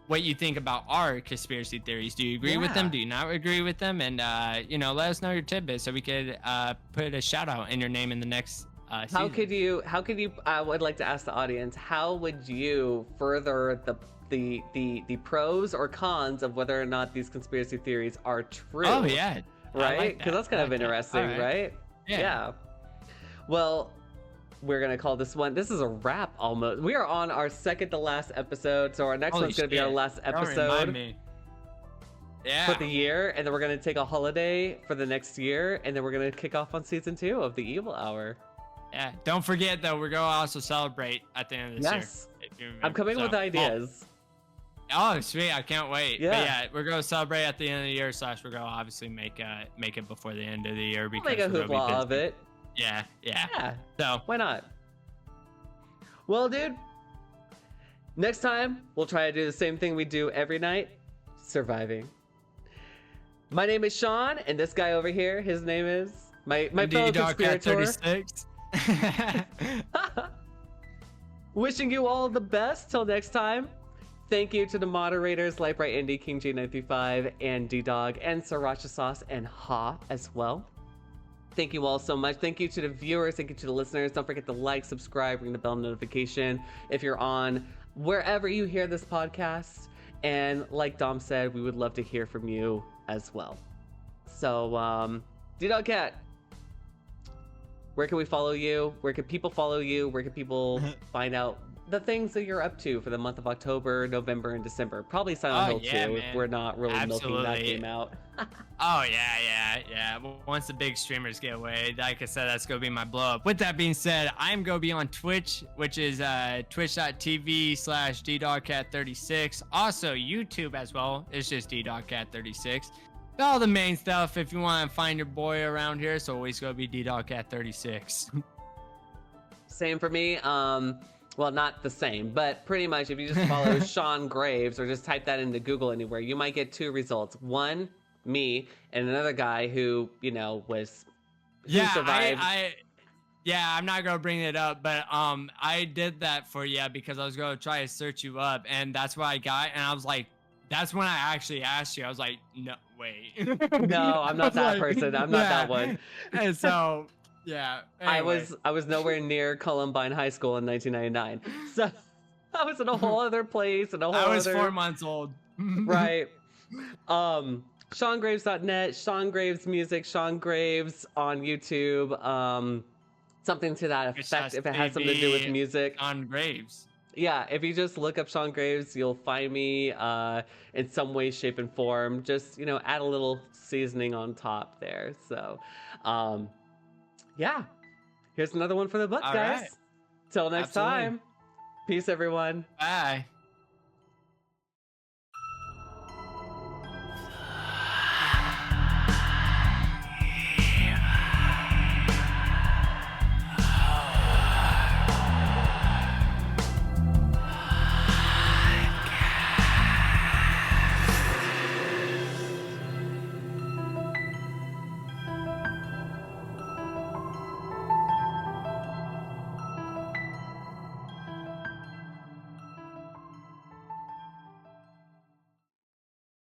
what you think about our conspiracy theories. Do you agree with them? Do you not agree with them? And you know, let us know your tidbits so we could put a shout out in your name in the next season. How could you I would like to ask the audience, how would you further the pros or cons of whether or not these conspiracy theories are true? Oh yeah. Right? Because that's kind of interesting, right? Yeah. Well, we're gonna call this one. This is a wrap almost. We are on our second to last episode, so our next one's gonna be our last episode for the year, and then we're gonna take a holiday for the next year, and then we're gonna kick off on season 2 of the Evil Hour. Yeah. Don't forget though, we're gonna also celebrate at the end of this year. I'm coming with ideas. Oh, sweet! I can't wait. Yeah. But yeah, we're gonna celebrate at the end of the year. / we're gonna obviously make it before the end of the year because we'll make a hoopla of it. Yeah. So why not? Well, dude, next time we'll try to do the same thing we do every night: surviving. My name is Sean, and this guy over here, his name is my fellow conspirator. 36. Wishing you all the best till next time. Thank you to the moderators, Light Bright Indy, King J935, and D-Dog, and Sriracha Sauce, and Ha as well. Thank you all so much. Thank you to the viewers. Thank you to the listeners. Don't forget to like, subscribe, ring the bell notification if you're on wherever you hear this podcast. And like Dom said, we would love to hear from you as well. So, D-Dog Cat, where can we follow you? Where can people follow you? Where can people find out the things that you're up to for the month of October, November, and December? Probably Silent Hill 2 if we're not really milking that game out. Oh, yeah. Once the big streamers get away, like I said, that's going to be my blow up. With that being said, I'm going to be on Twitch, which is twitch.tv/ddogcat36. Also, YouTube as well. It's just ddogcat36. All the main stuff. If you want to find your boy around here, it's always going to be ddogcat36. Same for me. Well, not the same, but pretty much if you just follow Sean Graves or just type that into Google anywhere, you might get 2 results. One, me, and another guy who, you know, survived. I'm not gonna bring it up, but I did that for you because I was gonna try to search you up, and that's what I got, and I was like, that's when I actually asked you. I was like, no, wait. No, I'm not that person. I'm not that one. And so. Yeah. Anyway. I was nowhere near Columbine High School in 1999. So I was in a whole other place and I was 4 months old. Right. SeanGraves.net, Sean Graves Music, Sean Graves on YouTube. Something to that effect if it has something to do with music. On Graves. Yeah, if you just look up Sean Graves, you'll find me in some way, shape, and form. Just, you know, add a little seasoning on top there. So, yeah, here's another one for the book, guys. Right. Till next time. Peace, everyone. Bye.